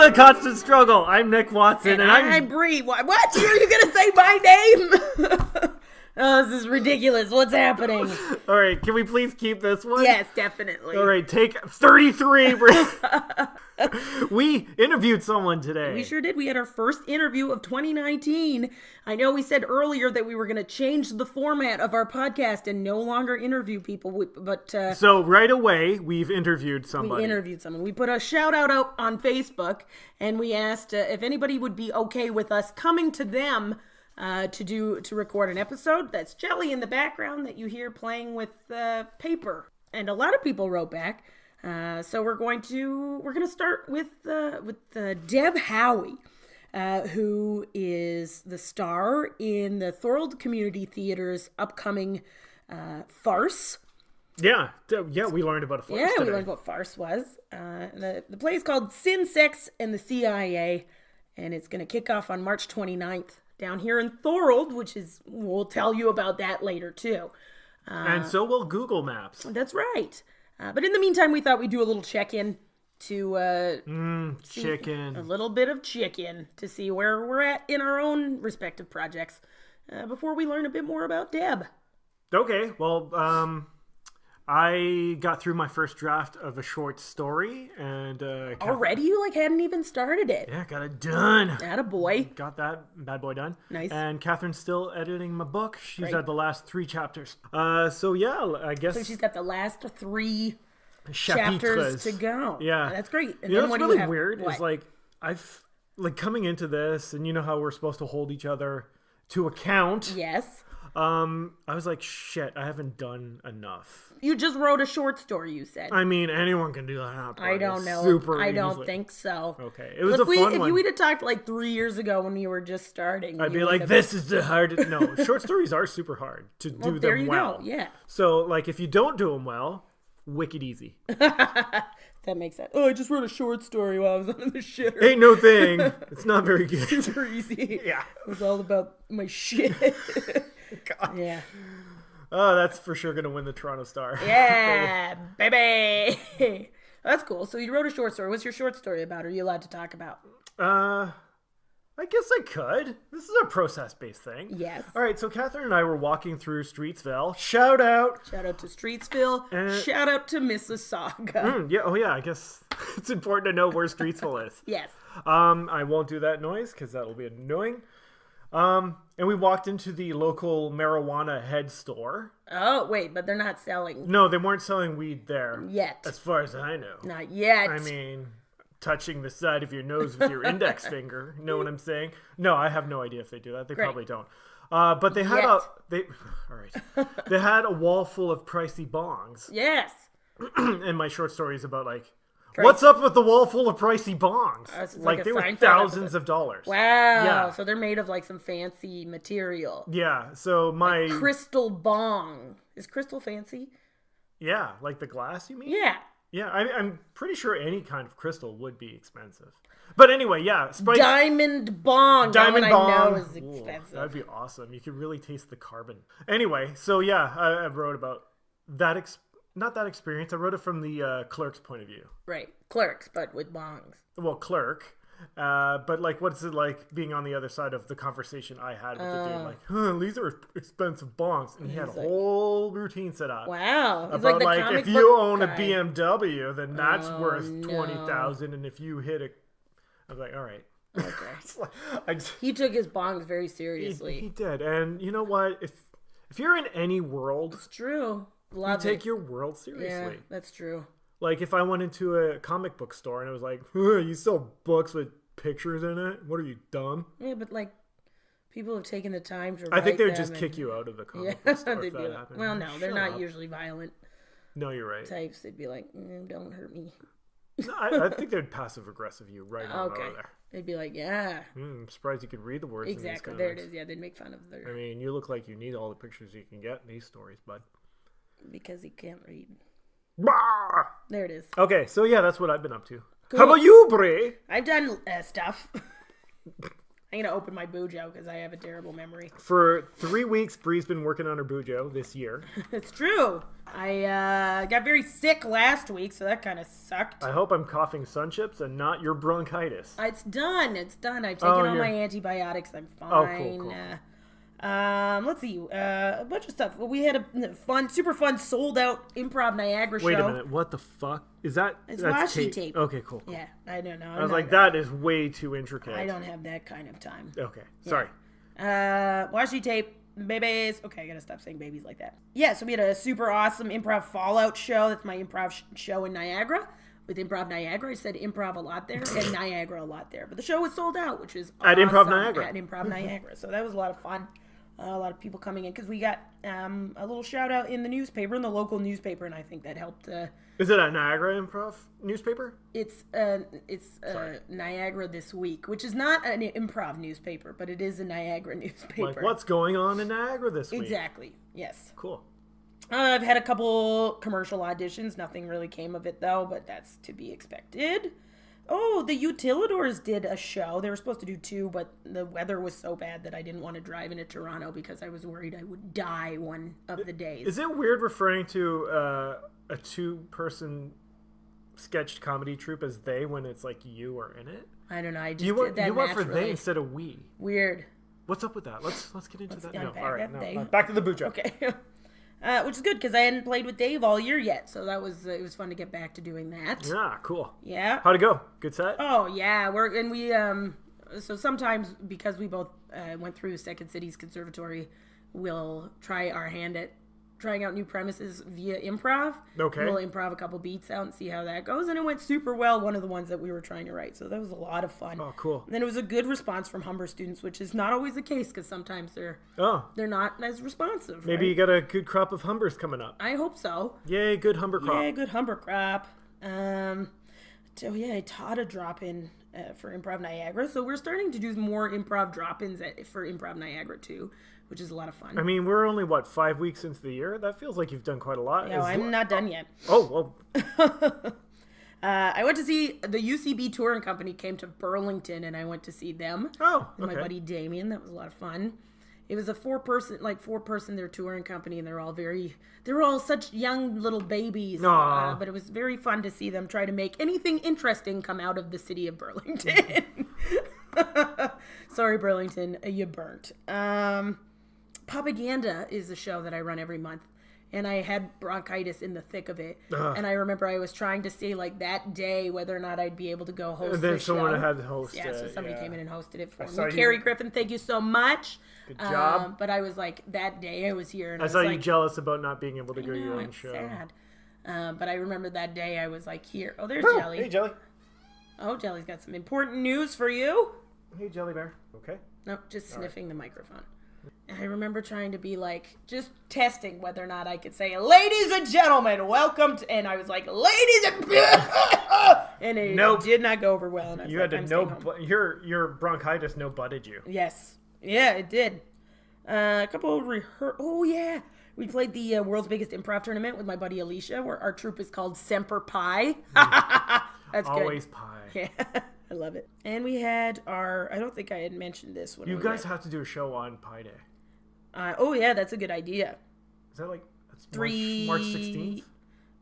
to the Constant Struggle. I'm Nick Watson, and I'm Brie. What? Are you gonna say my name? Oh, this is ridiculous. What's happening? All right, can we please keep this one? Yes, definitely. All right, take 33. We interviewed someone today. We sure did. We had our first interview of 2019. I know we said earlier that we were going to change the format of our podcast and no longer interview people, but... So right away, we've interviewed somebody. We interviewed someone. We put a shout out on Facebook, and we asked if anybody would be okay with us coming to them to record an episode. That's Jelly in the background that you hear playing with paper. And a lot of people wrote back. So we're going to start with Deb Howey, who is the star in the Thorold Community Theatre's upcoming farce. Yeah, we learned about a farce. Yeah, today. we learned what farce was. The play is called Sin, Sex, and the CIA, and it's going to kick off on March 29th down here in Thorold, we'll tell you about that later too. And so will Google Maps. That's right. But in the meantime, we thought we'd do a little check-in to chicken. A little bit of chicken to see where we're at in our own respective projects before we learn a bit more about Deb. Okay, well, I got through my first draft of a short story, and already you hadn't even started it. Yeah, got it done. Attaboy. Got that bad boy done. Nice. And Catherine's still editing my book. She's Great. at the last 3 chapters. So yeah, I guess. So she's got the last 3 chapters chapters to go. Yeah, that's great. And you know then what's what really do you have? weird What? is I've coming into this, and you know how we're supposed to hold each other to account. Yes. I was like, shit, I haven't done enough. You just wrote a short story, you said. I mean, anyone can do that. I don't know. Super I don't easily. think so. Okay, it was a fun one. If we'd have talked 3 years ago when you were just starting, I'd be like, this is the hardest. No, short stories are super hard to do them well. There you go, yeah. So, if you don't do them well, wicked easy. That makes sense. Oh, I just wrote a short story while I was on the shitter. Ain't no thing. It's not very good. Super easy. Yeah. It was all about my shit. God. Yeah. Oh, that's for sure going to win the Toronto Star. Yeah, baby. That's cool. So you wrote a short story. What's your short story about? Are you allowed to talk about? I guess I could. This is a process-based thing. Yes. All right, so Catherine and I were walking through Streetsville. Shout out. Shout out to Streetsville. Shout out to Mississauga. Yeah, I guess it's important to know where Streetsville is. Yes. I won't do that noise because that'll be annoying. And we walked into the local marijuana head store. Oh, wait, but they're not selling. No, they weren't selling weed there. Yet. As far as I know. Not yet. I mean, touching the side of your nose with your index finger. You know what I'm saying? No, I have no idea if they do that. They probably don't. But they had all right. They had a wall full of pricey bongs. Yes. And my short story is about what's up with the wall full of pricey bongs? They were thousands of dollars. Wow. Yeah. So they're made of some fancy material. Yeah. So my crystal bong. Is crystal fancy? Yeah, like the glass, you mean? Yeah. Yeah, I'm pretty sure any kind of crystal would be expensive. But anyway, yeah. Diamond bong. Diamond bong. I know is expensive. That'd be awesome. You could really taste the carbon. Anyway, so yeah, I wrote about that not that experience. I wrote it from the clerk's point of view. Right. Clerks, but with bongs. Well, clerk. But what's it like being on the other side of the conversation I had with the dude? These are expensive bongs. And he had a whole routine set up. Wow. It's about like the comic if you book own guy. a BMW, then that's worth $20,000. And if you hit I was like, all right. Okay. He took his bongs very seriously. He did. And you know what? If you're in any world, it's true. You take your world seriously. Yeah, that's true. If I went into a comic book store and it was like, you sell books with pictures in it? What are you, dumb? Yeah, but people have taken the time to I think they would just and... kick you out of the comic book store if that happened. Well, no, they're not usually violent. No, you're right. Types, they'd be like, don't hurt me. No, I think they'd passive aggressive you right on over there. They'd be like, yeah. I'm surprised you could read the words. Exactly. There it is. Yeah, they'd make fun of their... I mean, you look like you need all the pictures you can get in these stories, bud. Because he can't read. Bah! There it is. Okay, so yeah, that's what I've been up to. Cool. How about you, Brie? I've done stuff. I'm going to open my Bujo because I have a terrible memory. For 3 weeks, Brie's been working on her Bujo this year. It's true. I got very sick last week, so that kind of sucked. I hope I'm coughing sun chips and not your bronchitis. It's done. I've taken all my antibiotics. I'm fine. Cool. Let's see. A bunch of stuff. We had a super fun, sold out Improv Niagara show. Wait a minute. What the fuck? Is that... It's washi tape. Okay, cool. Yeah, I don't know. I was like, that is way too intricate. I don't have that kind of time. Okay, sorry. Washi tape, babies. Okay, I gotta stop saying babies like that. Yeah, so we had a super awesome improv Fallout show. That's my improv show in Niagara. With Improv Niagara, I said improv a lot there and Niagara a lot there. But the show was sold out, which is awesome. At Improv Niagara. At Improv Niagara. So that was a lot of fun. A lot of people coming in because we got a little shout out in the newspaper, in the local newspaper, and I think that helped. Is it a Niagara Improv newspaper? It's Niagara This Week, which is not an improv newspaper, but it is a Niagara newspaper. Like, what's going on in Niagara this week? Exactly. Yes. Cool. I've had a couple commercial auditions. Nothing really came of it, though, but that's to be expected. Oh, the Utilidors did a show. They were supposed to do 2, but the weather was so bad that I didn't want to drive into Toronto because I was worried I would die one of the days. Is it weird referring to a 2-person sketched comedy troupe as they when it's like you are in it? I don't know. I just did that you went for naturally. they instead of we. Weird. What's up with that? Let's get into that. No, unpack all right. that, No, back to the Bujo. Okay. Which is good because I hadn't played with Dave all year yet, so that was it was fun to get back to doing that. Yeah, cool. Yeah. How'd it go? Good set? Oh yeah, so sometimes because we both went through Second City's Conservatory, we'll try our hand at trying out new premises via improv. Okay. We'll improv a couple beats out and see how that goes, and it went super well. One of the ones that we were trying to write, so that was a lot of fun. Oh, cool. And then it was a good response from Humber students, which is not always the case because sometimes they're not as responsive. Maybe you got a good crop of Humbers coming up. I hope so. Yay, good Humber crop. Yeah, good Humber crop. So yeah, I taught a drop-in for Improv Niagara, so we're starting to do more improv drop-ins for Improv Niagara too, which is a lot of fun. I mean, we're only, 5 weeks into the year? That feels like you've done quite a lot. No, I'm not done yet. Oh, I went to see the UCB Touring Company came to Burlington, and I went to see them. Oh, okay. With my buddy Damien. That was a lot of fun. It was a four-person their touring company, and they were all such young little babies. But it was very fun to see them try to make anything interesting come out of the city of Burlington. Sorry, Burlington, you burnt. Propaganda is a show that I run every month, and I had bronchitis in the thick of it. And I remember I was trying to say that day whether or not I'd be able to go host and then the someone show. had to host it. So somebody came in and hosted it for me. me. Carrie Griffin, thank you so much. Good job. But I was that day I was here, and I saw you jealous about not being able to go to your own show. Sad. But I remember that day I was here. Oh, there's Jelly. Hey, Jelly. Oh, Jelly's got some important news for you. Hey, Jelly Bear. Okay. Nope, just sniffing the microphone. And I remember trying to be just testing whether or not I could say, ladies and gentlemen, welcome to, and I was like, ladies and, and it did not go over well. And I was you had to your bronchitis no-butted you. Yes. Yeah, it did. A couple of oh yeah. We played the world's biggest improv tournament with my buddy Alicia, where our troupe is called Semper Pi. That's good. Always pie. Yeah. I love it. And we had I don't think I had mentioned this when you guys have to do a show on Pi Day. Oh yeah, that's a good idea. Is that that's March 16th?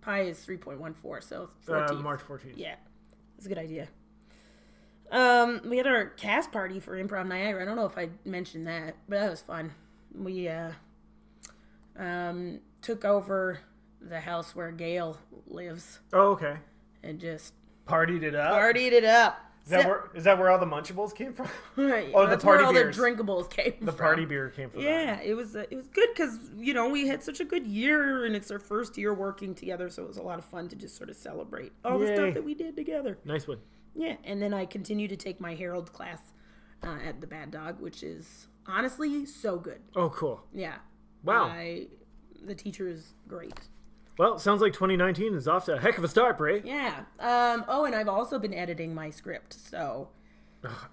Pi is 3.14, so 14th. March 14th. Yeah, that's a good idea. We had our cast party for Improv Niagara. I don't know if I mentioned that, but that was fun. We took over the house where Gail lives. Oh, okay. And just partied it up. Is that where all the Munchables came from? Right. Oh, that's the party where all beers. The drinkables came from. The party beer came from. Yeah, that. it was good because we had such a good year, and it's our first year working together, so it was a lot of fun to just sort of celebrate all the stuff that we did together. Nice one. Yeah, and then I continue to take my Herald class at the Bad Dog, which is honestly so good. Oh, cool. Yeah. Wow. The teacher is great. Well, sounds like 2019 is off to a heck of a start, Brie. Yeah. And I've also been editing my script, so...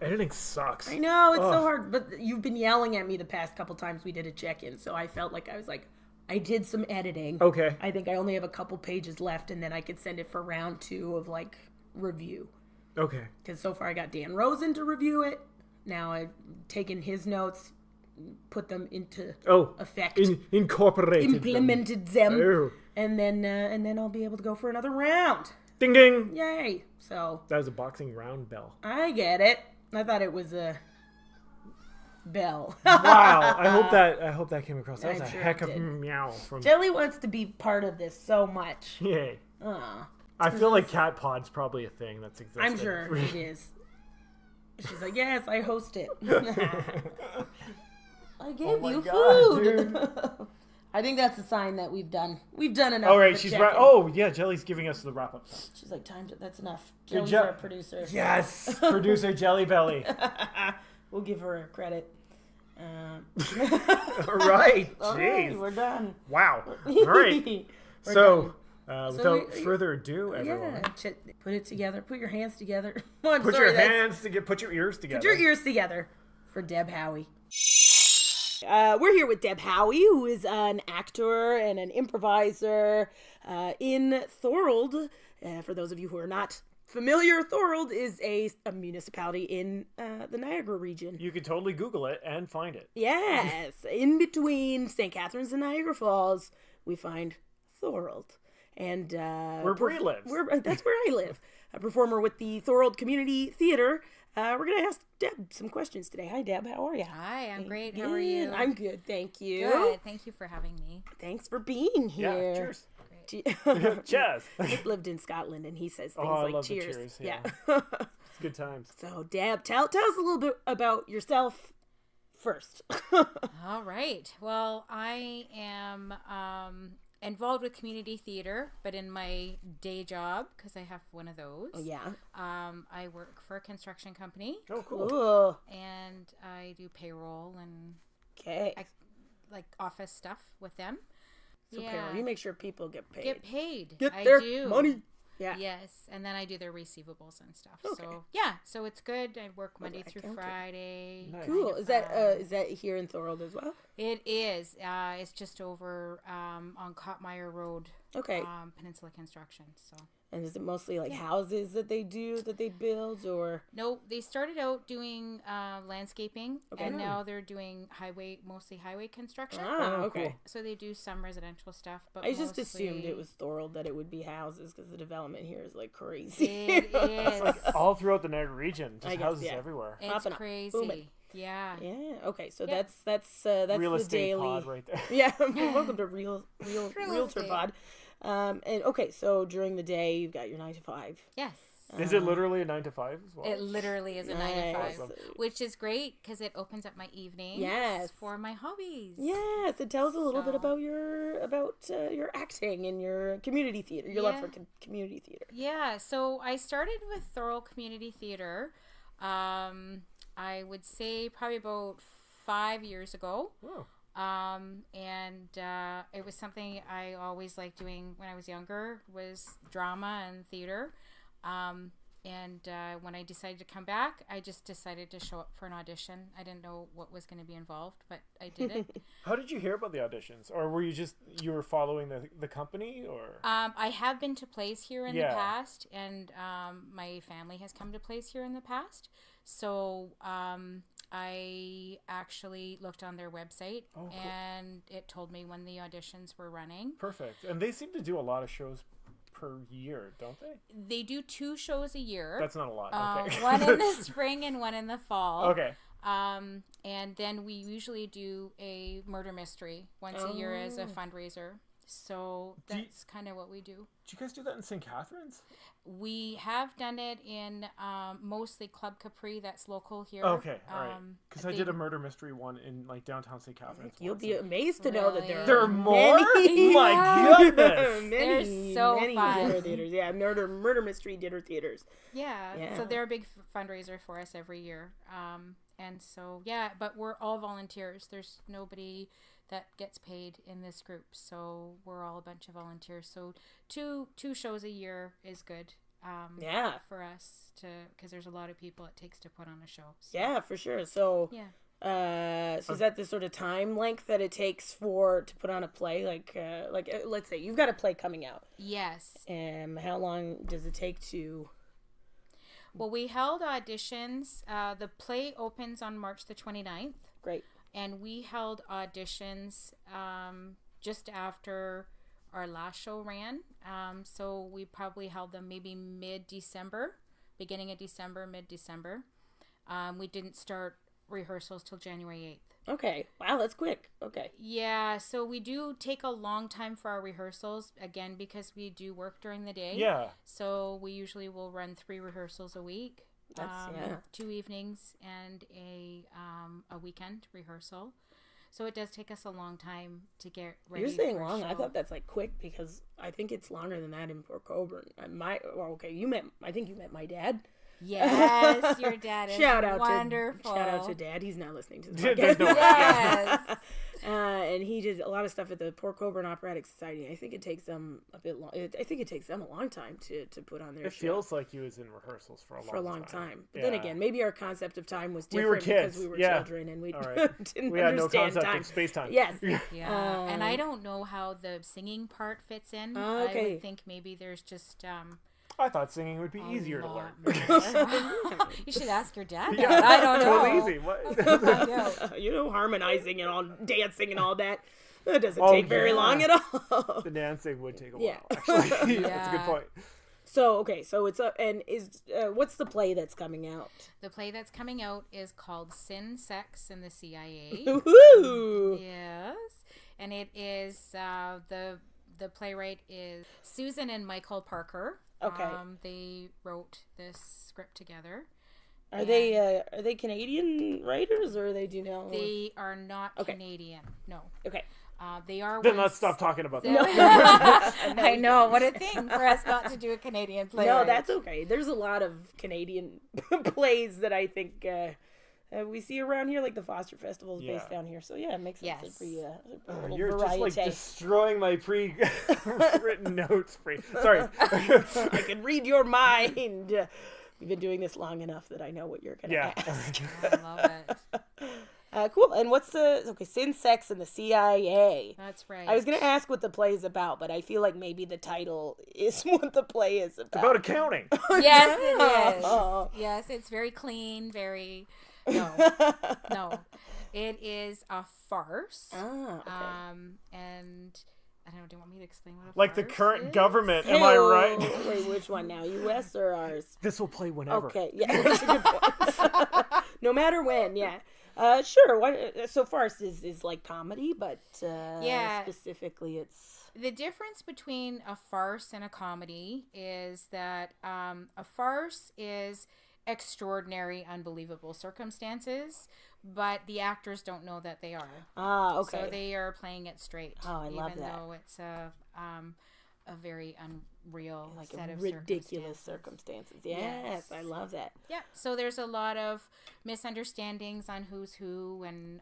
editing sucks. I know, it's so hard, but you've been yelling at me the past couple times we did a check-in, so I felt like I did some editing. Okay. I think I only have a couple pages left, and then I could send it for round 2 of, review. Okay. Because so far I got Dan Rosen to review it. now I've taken his notes, put them into effect, incorporated, implemented them, and then I'll be able to go for another round. Ding ding! Yay! So that was a boxing round bell. I get it. I thought it was a bell. Wow! I hope that came across. That was a sure heck of meow from Jelly wants to be part of this so much. Yay! I feel like cat pod's probably a thing that's existing. I'm sure it is. She's like, yes, I host it. I gave you food. I think that's a sign that we've done enough. All right, she's right. Oh, yeah, Jelly's giving us the wrap up. She's like, that's enough. Jelly's our producer. Yes, producer Jelly Belly. We'll give her credit. All right, jeez, we're done. Wow. All right. So, without further ado, everyone, put it together. Put your hands together. Put your ears together. Put your ears together for Deb Howey. We're here with Deb Howey, who is an actor and an improviser in Thorold. For those of you who are not familiar, Thorold is a municipality in the Niagara region. You could totally Google it and find it. Yes. In between St. Catharines and Niagara Falls, we find Thorold. And where Brie lives. That's where I live. A performer with the Thorold Community Theatre. We're going to ask Deb some questions today. Hi, Deb. How are you? Hi, I'm great. How are you? I'm good, thank you. Good. Thank you for having me. Thanks for being here. Yeah, cheers. Cheers. Nick lived in Scotland, and he says things like cheers. The cheers. Yeah. It's good times. So, Deb, tell us a little bit about yourself first. All right. Well, I am involved with community theater, but in my day job, because I have one of those. Oh, yeah. I work for a construction company. Oh, cool. Cool. And I do payroll and like office stuff with them. So payroll. You make sure people get paid. Get I their do. Money. Yeah. Yes, and then I do their receivables and stuff. Okay. So yeah, so it's good. I work Monday through Friday. Nice. Cool. Is that here in Thorold as well? It is. It's just over on Cottmeyer Road. Okay. Peninsula Construction. So. And is it mostly like houses that they build, or? No, they started out doing landscaping, Okay. and now they're doing mostly highway construction. Okay. Cool. So they do some residential stuff, but I just assumed it was Thorold, that it would be houses, because the development here is like crazy. It is. Like all throughout the Niagara region, just houses everywhere. It's Popping up, crazy. booming. Yeah. Yeah. Okay. So Yeah. that's Real the estate daily. pod right there. Yeah. Welcome to Realtor estate. Pod. And okay, so during the day you've got your 9 to 5. Yes. Is it literally a 9 to 5 as well? It literally is a 9 to 5, Awesome. which is great because it opens up my evenings for my hobbies. Yes, it tells a little bit about your acting and your community theater, your love for community theater. Yeah, so I started with Thorold Community Theatre. I would say probably about 5 years ago. Whoa. And it was something I always liked doing when I was younger, was drama and theater. And when I decided to come back, I just decided to show up for an audition. I didn't know what was going to be involved, but I did it. How did you hear about the auditions? Or were you were following the company, or? I have been to plays here in the past, and my family has come to plays here in the past. So I actually looked on their website, cool. and it told me when the auditions were running. Perfect. And they seem to do a lot of shows per year, don't they? They do 2 shows a year. That's not a lot. Okay. One in the spring and one in the fall. Okay. And then we usually do a murder mystery once a year as a fundraiser. So that's kind of what we do. Do you guys do that in St. Catharines? We have done it in mostly Club Capri, that's local here. Okay, all right. Because I did a murder mystery one in like downtown St. Catharines. You'll be amazed to know that there are more. Many, my goodness, they're so many fun. dinner theaters. Yeah, murder mystery dinner theaters. Yeah. So they're a big fundraiser for us every year. And so but we're all volunteers. There's nobody that gets paid in this group, so we're all a bunch of volunteers. So two shows a year is good. For us because there's a lot of people it takes to put on a show. So. Yeah, for sure. So so is that the sort of time length that it takes to put on a play? Like let's say you've got a play coming out. Yes. How long does it take to Well, we held auditions. The play opens on March the 29th. Great. And we held auditions just after our last show ran. So we probably held them maybe mid-December, beginning of December, mid-December. We didn't start rehearsals till January 8th. Okay. Wow, that's quick. Okay. Yeah, so we do take a long time for our rehearsals, again, because we do work during the day. Yeah. So we usually will run 3 rehearsals a week. That's 2 evenings and a weekend rehearsal. So it does take us a long time to get ready. You're saying for a long. show. I thought that's like quick because I think it's longer than that in Port Coburn. I think you met my dad. Yes, your dad is shout out to Dad. He's not listening to this podcast. Yes. And he did a lot of stuff at the Port Coburn Operatic Society. I think it takes them a bit long. I think it takes them a long time to put on their It show. Feels like he was in rehearsals for a long time. But then again, maybe our concept of time was We were different kids. because we were Yeah. children and we didn't We had no understand concept time. of space-time. Yes. Yeah. And I don't know how the singing part fits in. Okay. I would think maybe there's just I thought singing would be easier to learn. You should ask your dad. That. I don't know. Totally easy. What? Harmonizing and all dancing and all that. That doesn't take very long at all. The dancing would take a Yeah. while, actually. That's a good point. So, okay, so it's up, and what's the play that's coming out? The play that's coming out is called Sin, Sex, and the CIA. Woohoo! Yes. And it is, the playwright is Susan and Michael Parker. Okay. They wrote this script together. Are they Canadian writers, or they do know? They are not Canadian. No. Okay. They are. Then let's stop talking about that. I know, what a thing for us not to do a Canadian play. No, that's okay. There's a lot of Canadian plays that I think we see around here, like the Foster Festival is based down here. So yeah, it makes sense for you. You're just like destroying my pre-written notes. Sorry. I can read your mind. We've been doing this long enough that I know what you're going to ask. I love it. Cool. And what's Sin, Sex, and the CIA? That's right. I was going to ask what the play is about, but I feel like maybe the title is what the play is about. It's about accounting. Yes, it is. Yes, it's very clean, very... No. It is a farce. Ah, okay. And... I don't know, do you want me to explain what a Like farce the current is? government, am I right? Wait, which one now? U.S. or ours? This will play whenever. Okay, yeah, that's a good point. No matter when, yeah. Sure. So farce is like comedy, but specifically it's... The difference between a farce and a comedy is that a farce is extraordinary, unbelievable circumstances, but the actors don't know that they are. Ah, okay. So they are playing it straight. Oh, I love that. Even though it's a very unreal set of ridiculous circumstances. Yes, I love that. Yeah. So there's a lot of misunderstandings on who's who, and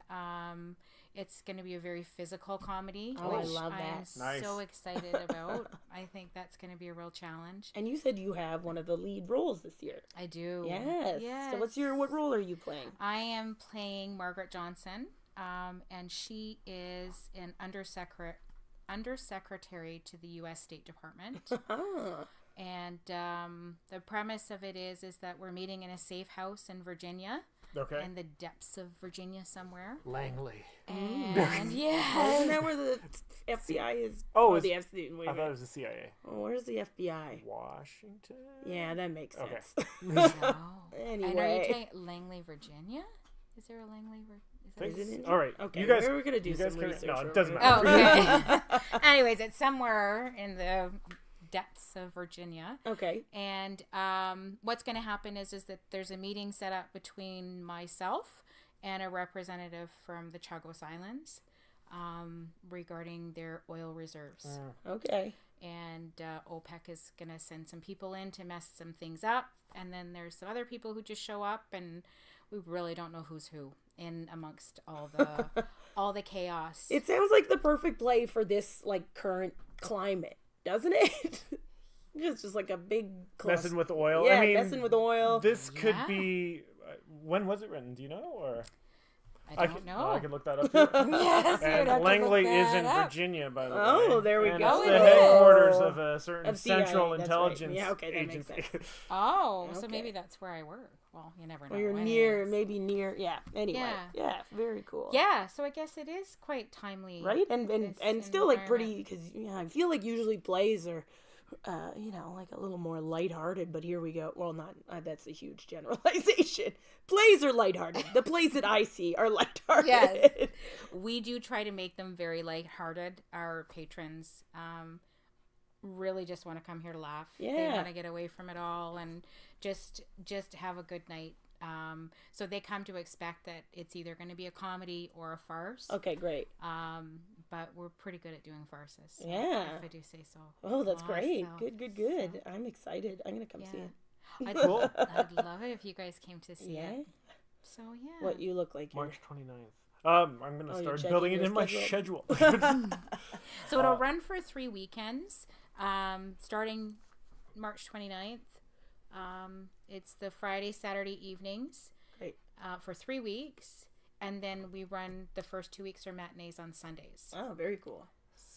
it's going to be a very physical comedy. Oh, I love that. I'm so excited about. I think that's going to be a real challenge. And you said you have one of the lead roles this year. I do. Yes. So what role are you playing? I am playing Margaret Johnson, and she is an undersecretary to the U.S. State Department. And the premise of it is that we're meeting in a safe house in Virginia. Okay. In the depths of Virginia somewhere. Langley. And Isn't that where the FBI is? Oh, the FBI. I thought it was the CIA. Oh, where's the FBI? Washington? Yeah, that makes sense. No. Anyway. And are you saying Langley, Virginia? Is there a Langley? Is it in? All right. Okay. You guys, we're going to do some research. No, it doesn't matter. Oh, okay. Anyways, it's somewhere in the depths of Virginia. Okay. And what's going to happen is that there's a meeting set up between myself and a representative from the Chagos Islands regarding their oil reserves. Okay. And OPEC is going to send some people in to mess some things up. And then there's some other people who just show up, and we really don't know who's who in amongst all the chaos. It sounds like the perfect play for this like current climate, doesn't it? It's just like a big messing with oil. Yeah, I mean, messing with oil. This could be. When was it written? Do you know? Or I don't know. I can look that up too. Yes, and Langley is in Virginia, by the way. Oh, there we and go. It's the headquarters of a certain Of CIA, Central that's Intelligence right. Yeah, okay, that Agency. makes sense. Oh, so Okay. maybe that's where I work. Well, you never know. Or you're maybe near. Yeah. Anyway. Yeah. Very cool. Yeah, so I guess it is quite timely. Right? And this still like environment. pretty, because I feel like usually plays are, like a little more lighthearted, but here we go. Well, not, that's a huge generalization. Plays are lighthearted. The plays that I see are lighthearted. Yes. We do try to make them very lighthearted. Our patrons really just want to come here to laugh. Yeah. They want to get away from it all and just have a good night. So they come to expect that it's either going to be a comedy or a farce. Okay, great. But we're pretty good at doing farces. So Yeah. If I do say so. Oh, that's great. So- Good. I'm excited. I'm going to come see it. I'd, Cool. I'd love it if you guys came to see Yeah? it. So yeah. What you look like here. March 29th. I'm going to you're start checking building it your in my schedule? schedule. So it'll run for 3 weekends, starting March 29th. It's the Friday, Saturday evenings Great. for 3 weeks. And then we run the first 2 weeks are matinees on Sundays. Oh, very cool.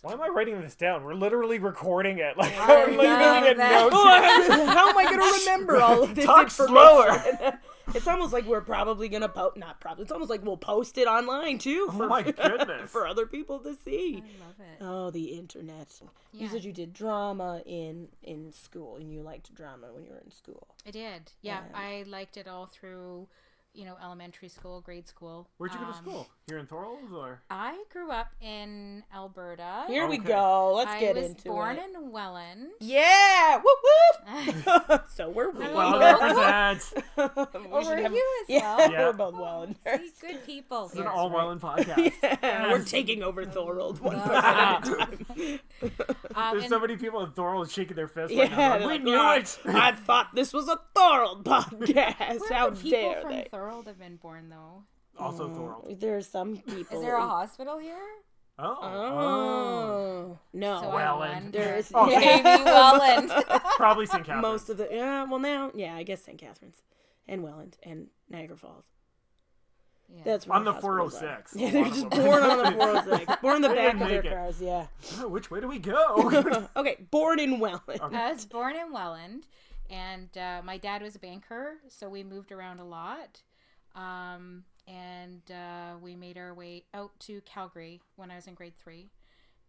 Why am I writing this down? We're literally recording it. Like, I I'm literally love getting that. notes. How am I going to remember all of this Talk information? slower. It's almost like we're probably going to it's almost like we'll post it online too. Oh my goodness. For other people to see. I love it. Oh, the internet. You Yeah. said you did drama in school, and you liked drama when you were in school. I did. Yeah, I liked it all through, elementary school, grade school. Where'd you go to school? Here in Thorold, or? I grew up in Alberta. Here we Okay. go. Let's get I was into born it. in Welland. Yeah! Whoop whoop! So we're we. Well, represents. Oh, were you as Yeah, well? Yeah. we're both Wellanders. See, good people. It's an here. all Welland podcast. Yeah, we're taking over Thorold one person at a time. There's and- so many people in Thorold shaking their fists Yeah, right now. Like, they're we like, knew "Oh, it. I thought this was a Thorold podcast. Where How would people dare from they? Thorold have been born, though? Also Thorold. There are some people. Is there a hospital here? Oh. Oh no. So Welland. There is Oh, Maybe Welland. Probably St. Catharines. most of the I guess St. Catharines and Welland and Niagara Falls. Yeah. That's where On the hospitals are. 406. Yeah, they're just born on the 406. Born in the They back didn't of their make it. cars. Yeah. Which way do we go? Okay, born in Welland. I was born in Welland, and my dad was a banker, so we moved around a lot. And we made our way out to Calgary when I was in grade 3.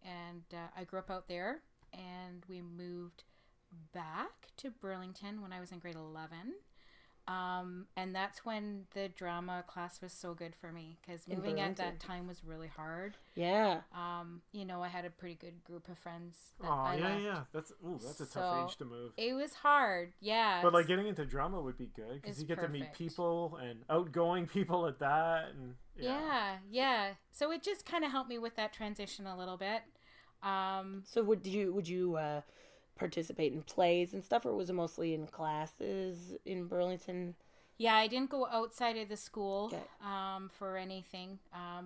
And I grew up out there, and we moved back to Burlington when I was in grade 11. And that's when the drama class was so good for me, because moving at that time was really hard. Yeah. I had a pretty good group of friends that Oh, I yeah, left. yeah. That's a So, tough age to move. It was hard, yeah. But like getting into drama would be good because It's you get to meet perfect. people and outgoing people at that, and Yeah. So it just kind of helped me with that transition a little bit. So would you participate in plays and stuff, or was it mostly in classes in Burlington? Yeah, I didn't go outside of the school Okay. for anything,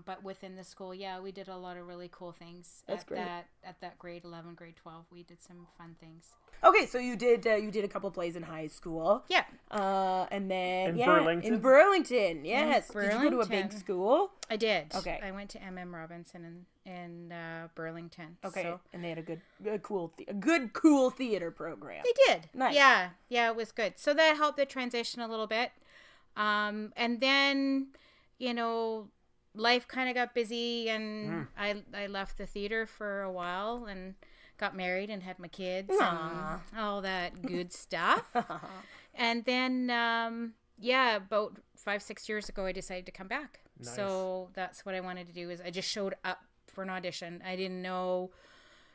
but within the school, yeah, we did a lot of really cool things. That's great. At that grade 11, grade 12, we did some fun things. Okay, so you did a couple plays in high school. Yeah, And then In Burlington? in Burlington, yes. Did you go to a Burlington. big school? I did. Okay. I went to M.M. Robinson in Burlington. Okay, So. and they had a good cool theater program. They did. Nice. Yeah, it was good. So that helped the transition a little bit. And then, life kind of got busy, and I left the theater for a while and got married and had my kids Aw. and all that good stuff. And then, about 5-6 years ago, I decided to come back. Nice. So that's what I wanted to do. Is I just showed up for an audition. I didn't know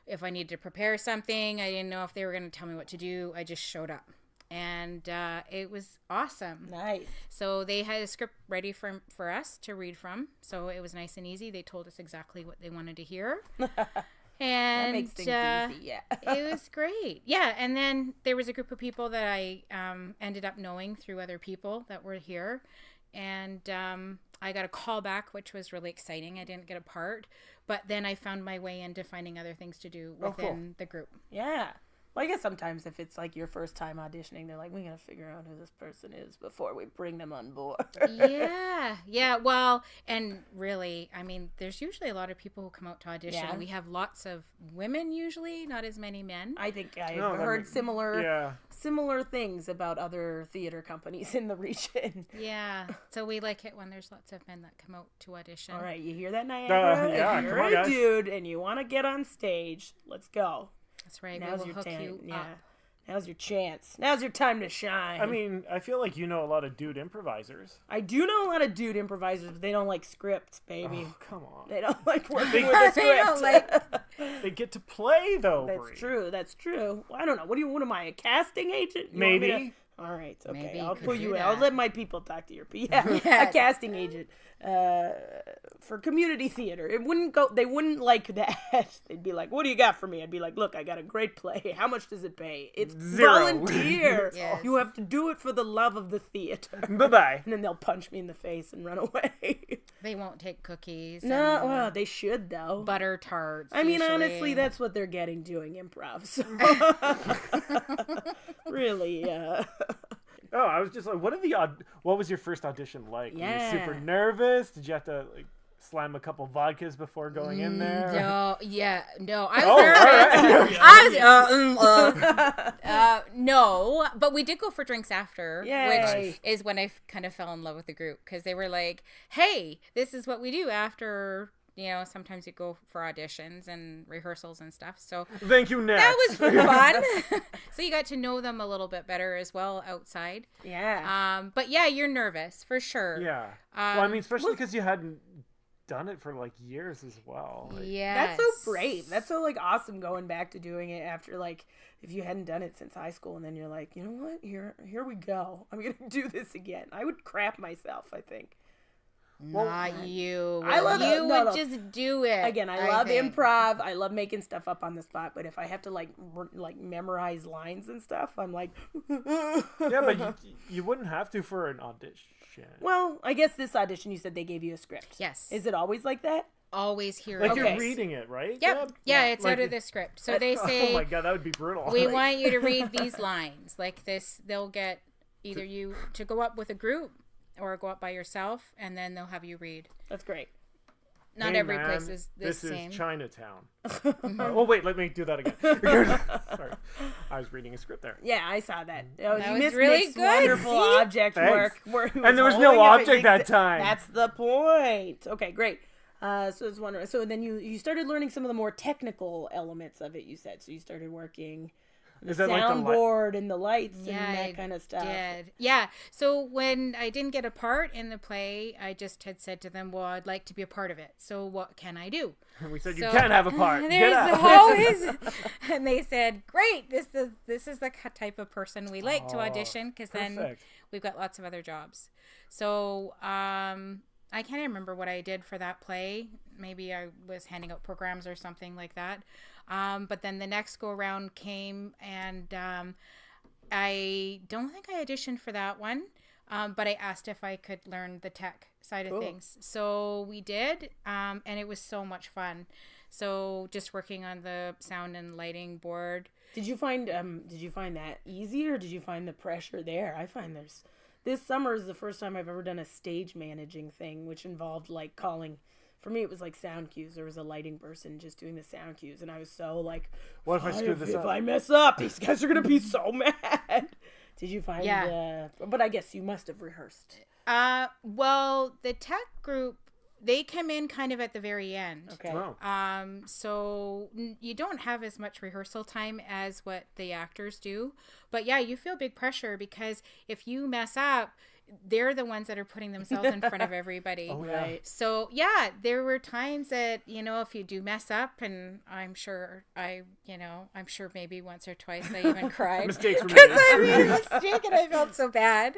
if I needed to prepare something. I didn't know if they were going to tell me what to do. I just showed up. And it was awesome. Nice. So they had a script ready for us to read from. So it was nice and easy. They told us exactly what they wanted to hear. And That makes things easy, yeah. it was great. Yeah, and then there was a group of people that I ended up knowing through other people that were here. And I got a call back, which was really exciting. I didn't get a part. But then I found my way into finding other things to do within the group. Yeah. Well, I guess sometimes if it's like your first time auditioning, they're like, we got to figure out who this person is before we bring them on board. Yeah. Well, and really, I mean, there's usually a lot of people who come out to audition. Yeah. We have lots of women usually, not as many men. I think I've heard similar things about other theater companies in the region. Yeah. So we like it when there's lots of men that come out to audition. All right, you hear that, Niagara? Yeah, if you're come on, a guys. dude and you want to get on stage, let's go. That's right. Now's we will your hook time. you up. Now's your chance. Now's your time to shine. I mean, I feel like you know a lot of dude improvisers. I do know a lot of dude improvisers, but they don't like scripts, baby. Oh, come on. They don't like working with a script. They get to play, though, That's Brie. true. That's true. Well, I don't know. What am I, a casting agent? You want me Maybe. All right. Okay. Maybe I'll you pull could you do in. I'll that. let my people talk to your people. Yeah, a casting agent for community theater. It wouldn't go. They wouldn't like that. They'd be like, "What do you got for me?" I'd be like, "Look, I got a great play. How much does it pay? It's 0. volunteer. Yes. You have to do it for the love of the theater." Bye-bye. And then they'll punch me in the face and run away. They won't take cookies. No, and well, they should though. butter tarts. I mean, usually. honestly, that's what they're getting doing improv. So really, Oh, I was just like, what was your first audition like? Were Yeah. you super nervous? Did you have to like slam a couple vodkas before going in there? No. I was nervous. No, but we did go for drinks after, Yay. which is when I kind of fell in love with the group because they were like, "Hey, this is what we do after." Sometimes you go for auditions and rehearsals and stuff. So Thank you, next. that was fun. So you got to know them a little bit better as well outside. yeah. But yeah, you're nervous for sure. Yeah. Well, I mean, especially because you hadn't done it for like years as well. Like, Yes. That's so brave. That's so like awesome going back to doing it after like if you hadn't done it since high school and then you're like, you know what? Here we go. I'm gonna do this again. I would crap myself, I think. Not you. I love you no, would no. just do it. Again, I love think. improv. I love making stuff up on the spot. But if I have to like memorize lines and stuff, I'm like, yeah, but you wouldn't have to for an audition. well, I guess this audition you said they gave you a script. Yes. Is it always like that? Always hear Like it. you're reading it, right? Yep. Deb? Yeah, it's Like out of the script. So they say, oh my god, that would be brutal. we want you to read these lines. Like this, they'll get either you to go up with a group or go up by yourself, and then they'll have you read. That's great. Not Hey, every man, place is the this same. is Chinatown. Oh wait, let me do that again. Sorry, I was reading a script there. Yeah, I saw that. Oh, That you was missed really Nick's good. wonderful See? object Thanks. work. Where he And there was no holding up object that time. That's the point. Okay, great. So it's wonderful. So then you started learning some of the more technical elements of it. You said so. You started working the Is that like the soundboard and the lights and Yeah, that kind of stuff. Did. Yeah. So when I didn't get a part in the play, I just had said to them, well, I'd like to be a part of it. So what can I do? And we said So- you can't have a part. Get There's out. always, and they said, great, this is the type of person we like to audition because then perfect. we've got lots of other jobs. So I can't even remember what I did for that play. Maybe I was handing out programs or something like that. But then the next go around came and I don't think I auditioned for that one. But I asked if I could learn the tech side of things. So we did, and it was so much fun. So just working on the sound and lighting board. Did you find that easy or did you find the pressure there? I find this summer is the first time I've ever done a stage managing thing, which involved like calling. For me, it was like sound cues. There was a lighting person just doing the sound cues, and I was so like, What if I screw this if up? I mess up, these guys are gonna be so mad. Did you find? Yeah. But I guess you must have rehearsed. Well, the tech group, they come in kind of at the very end. Okay. Oh. So you don't have as much rehearsal time as what the actors do. But yeah, you feel big pressure because if you mess up, they're the ones that are putting themselves in front of everybody. Oh, yeah. Right. So yeah, there were times that, if you do mess up, and I'm sure maybe once or twice I even cried. Mistakes were Because made. I made a mistake and I felt so bad.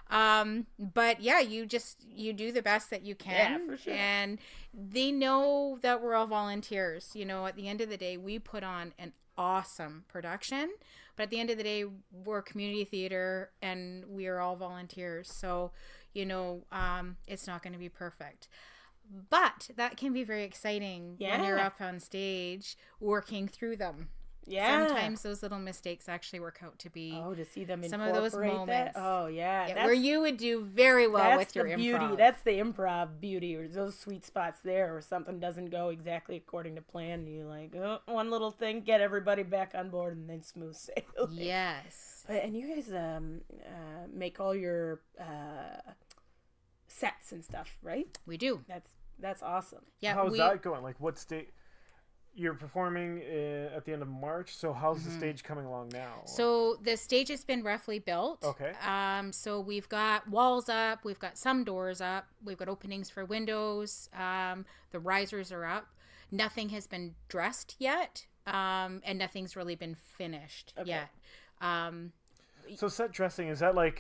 But yeah, you do the best that you can. Yeah, for sure. And they know that we're all volunteers. At the end of the day, we put on an awesome production, but at the end of the day, we're community theater and we are all volunteers. So, it's not going to be perfect. But that can be very exciting when you're Yeah. up on stage working through them. Yeah. Sometimes those little mistakes actually work out to be to see them some of those moments. That. Oh, yeah. Where you would do very well with your beauty. improv. That's the improv beauty, or those sweet spots there where something doesn't go exactly according to plan. And you're like, one little thing, get everybody back on board, and then smooth sailing. Yes. And you guys make all your sets and stuff, right? We do. That's awesome. Yeah. How's that going? Like, what state? You're performing at the end of March, so how's the stage coming along now? So the stage has been roughly built. Okay. So we've got walls up, we've got some doors up, we've got openings for windows, the risers are up. Nothing has been dressed yet, and nothing's really been finished yet. So set dressing, is that like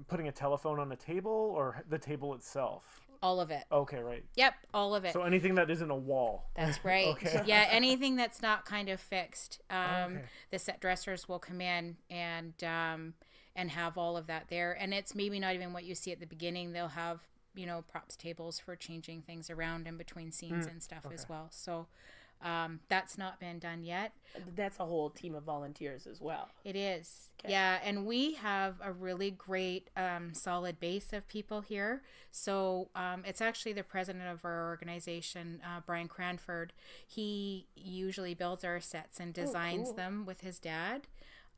putting a telephone on a table or the table itself? All of it. Okay, right. Yep, all of it. So anything that isn't a wall. That's right. Okay. Yeah, anything that's not kind of fixed. The set dressers will come in and have all of that there. And it's maybe not even what you see at the beginning. They'll have, props tables for changing things around in between scenes and stuff as well. So that's not been done yet. That's a whole team of volunteers as well. It is. Okay. Yeah, and we have a really great solid base of people here. So it's actually the president of our organization, Brian Cranford. He usually builds our sets and designs them with his dad.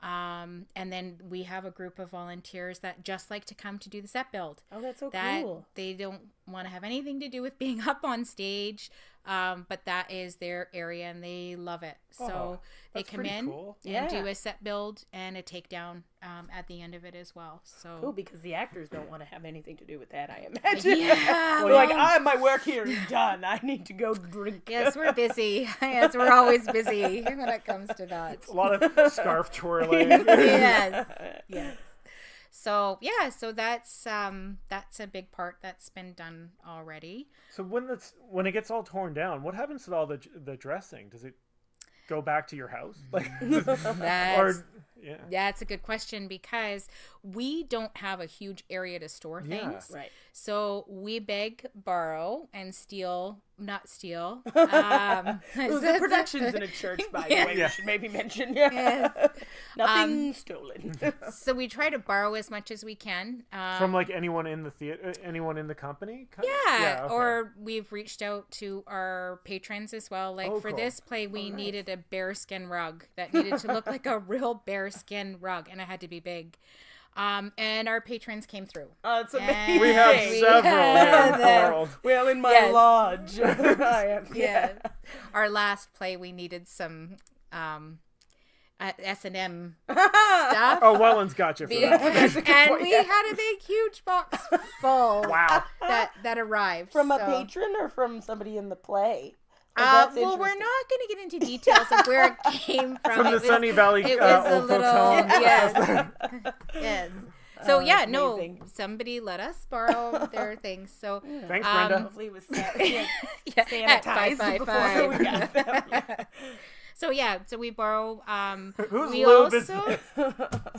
And then we have a group of volunteers that just like to come to do the set build. Oh, that's so cool. They don't want to have anything to do with being up on stage, but that is their area and they love it. So they come in and do a set build and a takedown at the end of it as well. So cool, because the actors don't want to have anything to do with that, I imagine. Yeah. They're like, my work here is done. I need to go drink. Yes, we're busy. Yes, we're always busy when it comes to that. A lot of scarf twirling. Yes. So that's a big part that's been done already. So when it gets all torn down, what happens to all the dressing? Does it go back to your house? Like, that's a good question because we don't have a huge area to store things. Right. So we beg, borrow, and steal. Not steal. The production's in a church, by the way. We should maybe mention. Yes. Nothing stolen. So we try to borrow as much as we can. From like anyone in the theater, anyone in the company? Yeah. Or we've reached out to our patrons as well. Like for this play, we needed a bearskin rug that needed to look like a real bearskin rug, and it had to be big. And our patrons came through. Oh, it's amazing. We have several in the world. Well, in my lodge. Our last play, we needed some S&M stuff. Oh, Welland's got you for that. And we had a big, huge box full. Wow. That arrived. From a patron or from somebody in the play? Well, we're not going to get into details of where it came from. From the Sunny Valley it was a Old little, Hotel. Yes. So amazing. Somebody let us borrow their things. So thanks, Brenda. Hopefully it was sanitized at 555. before we got them. So we borrow. Whose we lube also... is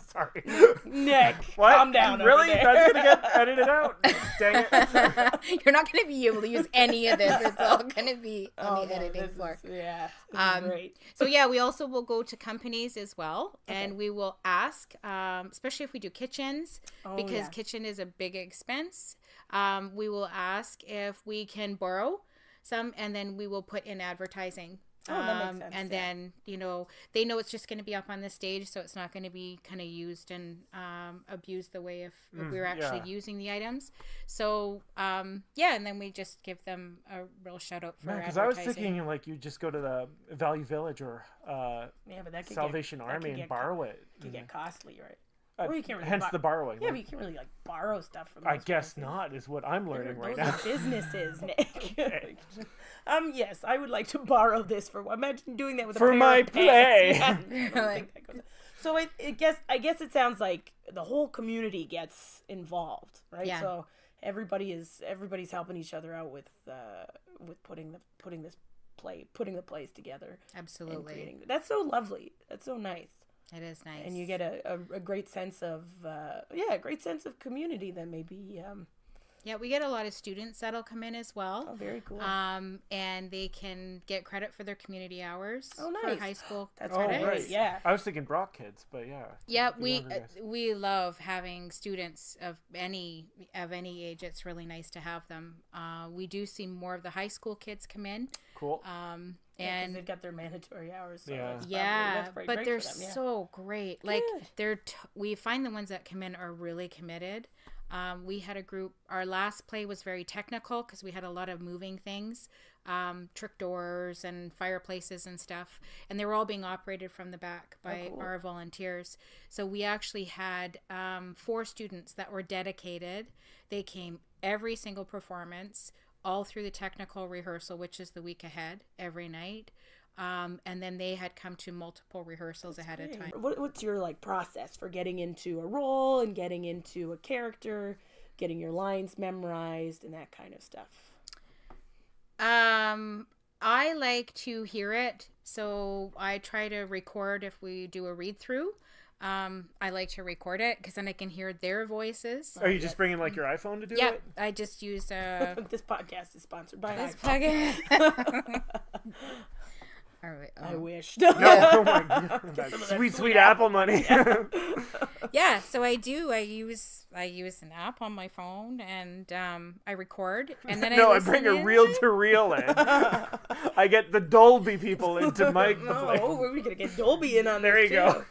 Sorry. Nick, What? calm down. Really? Over there. That's going to get edited out? Dang it. You're not going to be able to use any of this. It's all going to be on the editing floor. This is great. So we also will go to companies as well, and we will ask, especially if we do kitchens, because kitchen is a big expense. We will ask if we can borrow some, and then we will put in advertising. That makes sense. And then, they know it's just going to be up on the stage, so it's not going to be kind of used and abused the way if we're actually using the items. So, and then we just give them a real shout out for advertising. Because I was thinking, like, you just go to the Value Village or but that could Salvation Army and borrow it. It could get costly, right? Well, you can't really hence the borrowing. Yeah, but you can't really borrow stuff from. I guess not is what I'm learning right now. Those are businesses, Nick. Yes, I would like to borrow this for. Imagine doing that with for a pair my of play. Pants. So I guess it sounds like the whole community gets involved, right? Yeah. So everybody's helping each other out with putting the plays together. Absolutely. That's so lovely. That's so nice. It is nice. And you get a great sense of community that maybe Yeah, we get a lot of students that'll come in as well. Oh, very cool. And they can get credit for their community hours. Oh, nice. For high school That's credits. great. Yeah. I was thinking Brock kids, but yeah. Yeah, we love having students of any age. It's really nice to have them. We do see more of the high school kids come in. Cool. And they've got their mandatory hours. So yeah, that's but they're them, so great. Like we find the ones that come in are really committed. We had a group, our last play was very technical because we had a lot of moving things, trick doors and fireplaces and stuff. And they were all being operated from the back by our volunteers. So we actually had 4 students that were dedicated. They came every single performance, all through the technical rehearsal, which is the week ahead, every night. And then they had come to multiple rehearsals ahead of time. What's your process for getting into a role and getting into a character, getting your lines memorized and that kind of stuff? I like to hear it, so I try to record if we do a read through. I like to record it because then I can hear their voices. Are you just bringing your iPhone to do it? Yeah, I just use This podcast is sponsored by this iPhone. podcast. All right, I wish. No, oh my God. Sweet Apple money. Yeah, so I do. I use an app on my phone, and I record, and then I bring a reel-to-reel in. I get the Dolby people into my. Oh, we're gonna get Dolby in on there. This There you too.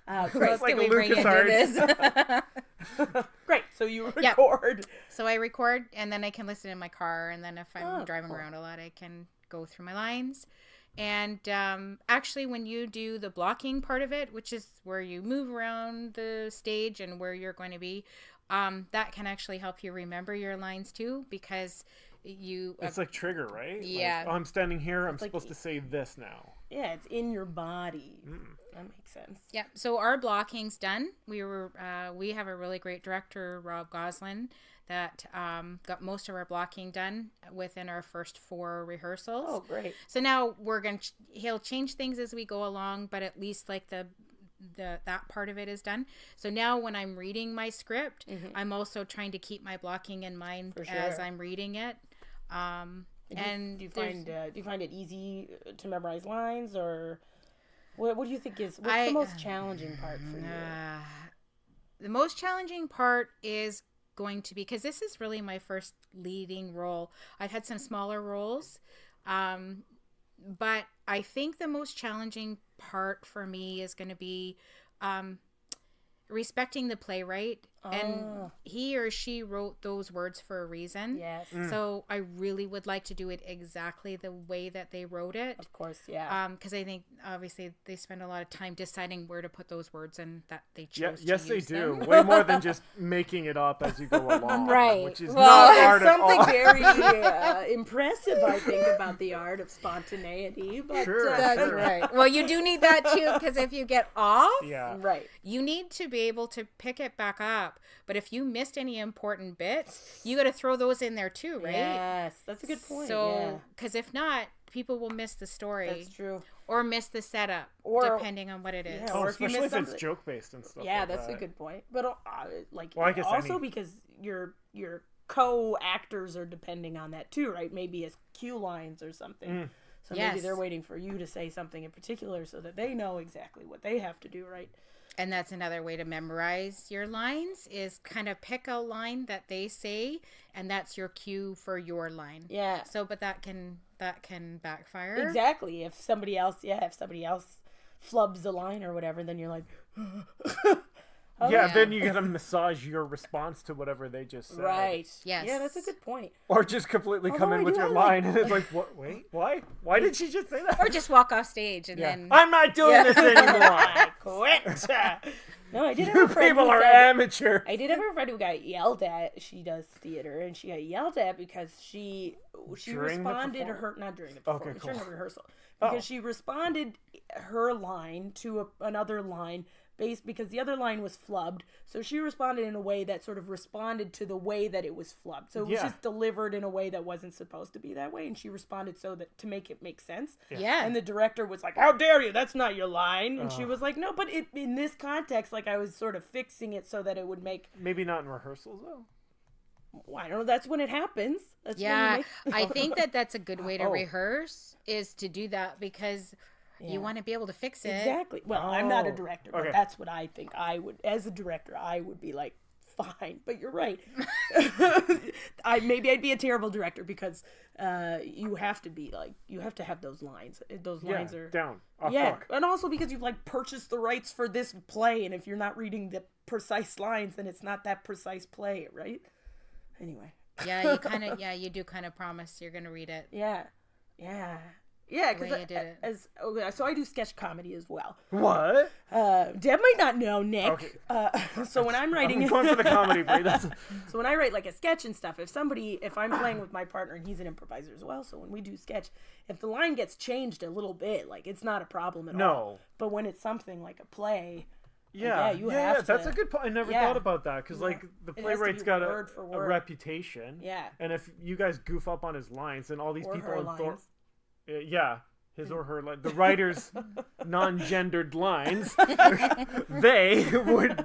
go. Chris, can we bring into this? Great. So you record. Yep. So I record, and then I can listen in my car, and then if I'm driving around a lot, I can go through my lines. And actually, when you do the blocking part of it, which is where you move around the stage and where you're going to be, that can actually help you remember your lines too, because it's like trigger, right? Yeah. I'm standing here. I'm supposed to say this now. Yeah, it's in your body. That makes sense. Yeah. So our blocking's done. We have a really great director, Rob Goslin, that got most of our blocking done within our first 4 rehearsals. Oh, great. So now he'll change things as we go along, but at least that part of it is done. So now when I'm reading my script, I'm also trying to keep my blocking in mind as I'm reading it. And do you find it easy to memorize lines, or what do you think what's the most challenging part for you? The most challenging part is going to be, because this is really my first leading role. I've had some smaller roles, but I think the most challenging part for me is going to be respecting the playwright. And he or she wrote those words for a reason. Yes. So I really would like to do it exactly the way that they wrote it. Of course, yeah. Because I think obviously they spend a lot of time deciding where to put those words and that they chose to yes, use they do. them. Way more than just making it up as you go along. Right. Which is Well, not art at all. something very impressive, I think, about the art of spontaneity. But, Sure. That's right. Well, you do need that too, because if you get off, right, you need to be able to pick it back up. But if you missed any important bits, you got to throw those in there too, right? Yes, that's a good point. So, because if not, people will miss the story. That's true. Or miss the setup, depending on what it is. Yeah, or if you especially miss if it's joke-based and stuff. Yeah, like that's that. a good point. But I guess also because your co-actors are depending on that too, right? Maybe as cue lines or something. So maybe they're waiting for you to say something in particular so that they know exactly what they have to do, right? And that's another way to memorize your lines, is kind of pick a line that they say, and that's your cue for your line. Yeah. So, but that can backfire. Exactly. If somebody else flubs a line or whatever, then you're like, then you gotta massage your response to whatever they just said. Right. Yes. Yeah, that's a good point. Or just completely come in with your line and it's like, what? Wait, why? Why did she just say that? Or just walk off stage and then... I'm not doing this anymore. Quit. No, I did have You a friend people who are said- amateur. I did have a friend who got yelled at. She does theater, and she got yelled at because she During the responded not during the performance, during the rehearsal, because she responded her line to another line because the other line was flubbed. So she responded in a way that sort of responded to the way that it was flubbed. So it was just delivered in a way that wasn't supposed to be that way, and she responded so that to make it make sense. Yeah. And the director was like, "How dare you? That's not your line." And she was like, "No, but in this context, like I was sort of fixing it so that it would make." Maybe not in rehearsals though. I don't know. That's when it happens. That's Yeah, when you I think that's a good way to rehearse is to do that because you want to be able to fix it. Exactly. Well, I'm not a director, but that's what I think I would, as a director, I would be like, fine. But you're right. Maybe I'd be a terrible director because you have to be like, you have to have those lines. Those lines are down. Off book. And also because you've like purchased the rights for this play, and if you're not reading the precise lines, then it's not that precise play, right? Anyway. Yeah, you do kind of promise you're going to read it. Yeah, because so I do sketch comedy as well. What? Deb might not know, Nick. Okay. So when I'm writing, I'm going for the comedy, Brie. So when I write like a sketch and stuff, if I'm playing with my partner and he's an improviser as well, so when we do sketch, if the line gets changed a little bit, like it's not a problem at all. But when it's something like a play. Yeah, that's a good point. I never thought about that because like the playwright's got a reputation. Yeah, and if you guys goof up on his lines, then all these people his or her the writer's non-gendered lines, they would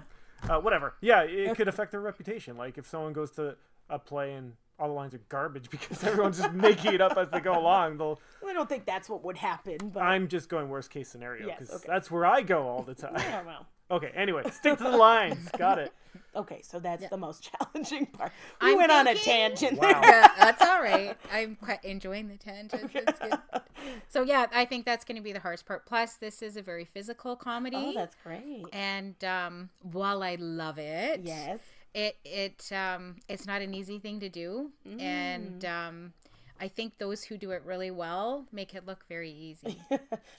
whatever. Yeah, it could affect their reputation. Like if someone goes to a play and all the lines are garbage because everyone's just making it up as they go along. I don't think that's what would happen. But I'm just going worst case scenario because that's where I go all the time. Yeah, well. Okay, anyway, stick to the lines. Got it. Okay, so that's the most challenging part. We went on a tangent there. Yeah, that's all right. I'm quite enjoying the tangent. That's good. So yeah, I think that's going to be the hardest part. Plus, this is a very physical comedy. Oh, that's great. And while I love it, yes, it's not an easy thing to do, and I think those who do it really well make it look very easy.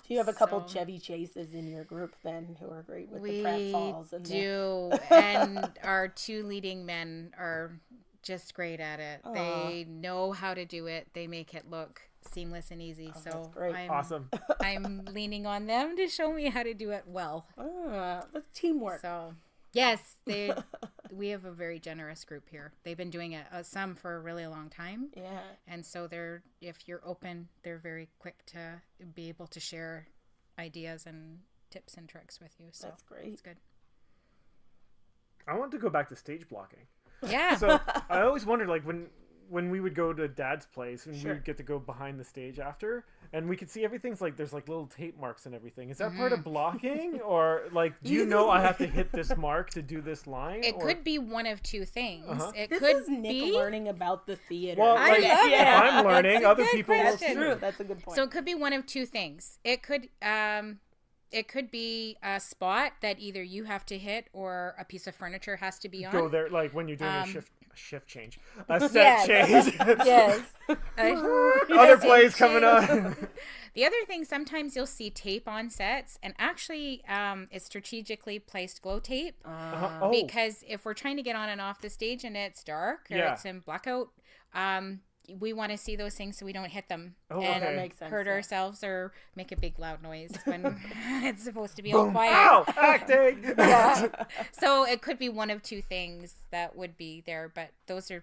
You have a couple Chevy Chases in your group then who are great with the pratfalls. We do, and our two leading men are just great at it. Aww. They know how to do it. They make it look seamless and easy. So that's great. Awesome. I'm leaning on them to show me how to do it well. That's teamwork. So yes, we have a very generous group here. They've been doing it some for a really long time. Yeah. And so if you're open, they're very quick to be able to share ideas and tips and tricks with you. So that's great. It's good. I want to go back to stage blocking. Yeah. So I always wondered, like when we would go to Dad's place and we would get to go behind the stage after, and we could see everything's like there's like little tape marks and everything. Is that part of blocking, or like do you know I have to hit this mark to do this line? It could be one of two things. It this could is Nick learning about the theater. Well, like, I'm learning. Other people. That's true. That's a good point. So it could be one of two things. It could be a spot that either you have to hit or a piece of furniture has to be on. Go there, like when you're doing a shift change, a set change. Yes. Other plays coming on. The other thing, sometimes you'll see tape on sets, and actually it's strategically placed glow tape because if we're trying to get on and off the stage and it's dark or it's in blackout, we want to see those things so we don't hit them and hurt ourselves or make a big loud noise when it's supposed to be all quiet. Ow! Acting! So it could be one of two things that would be there, but those are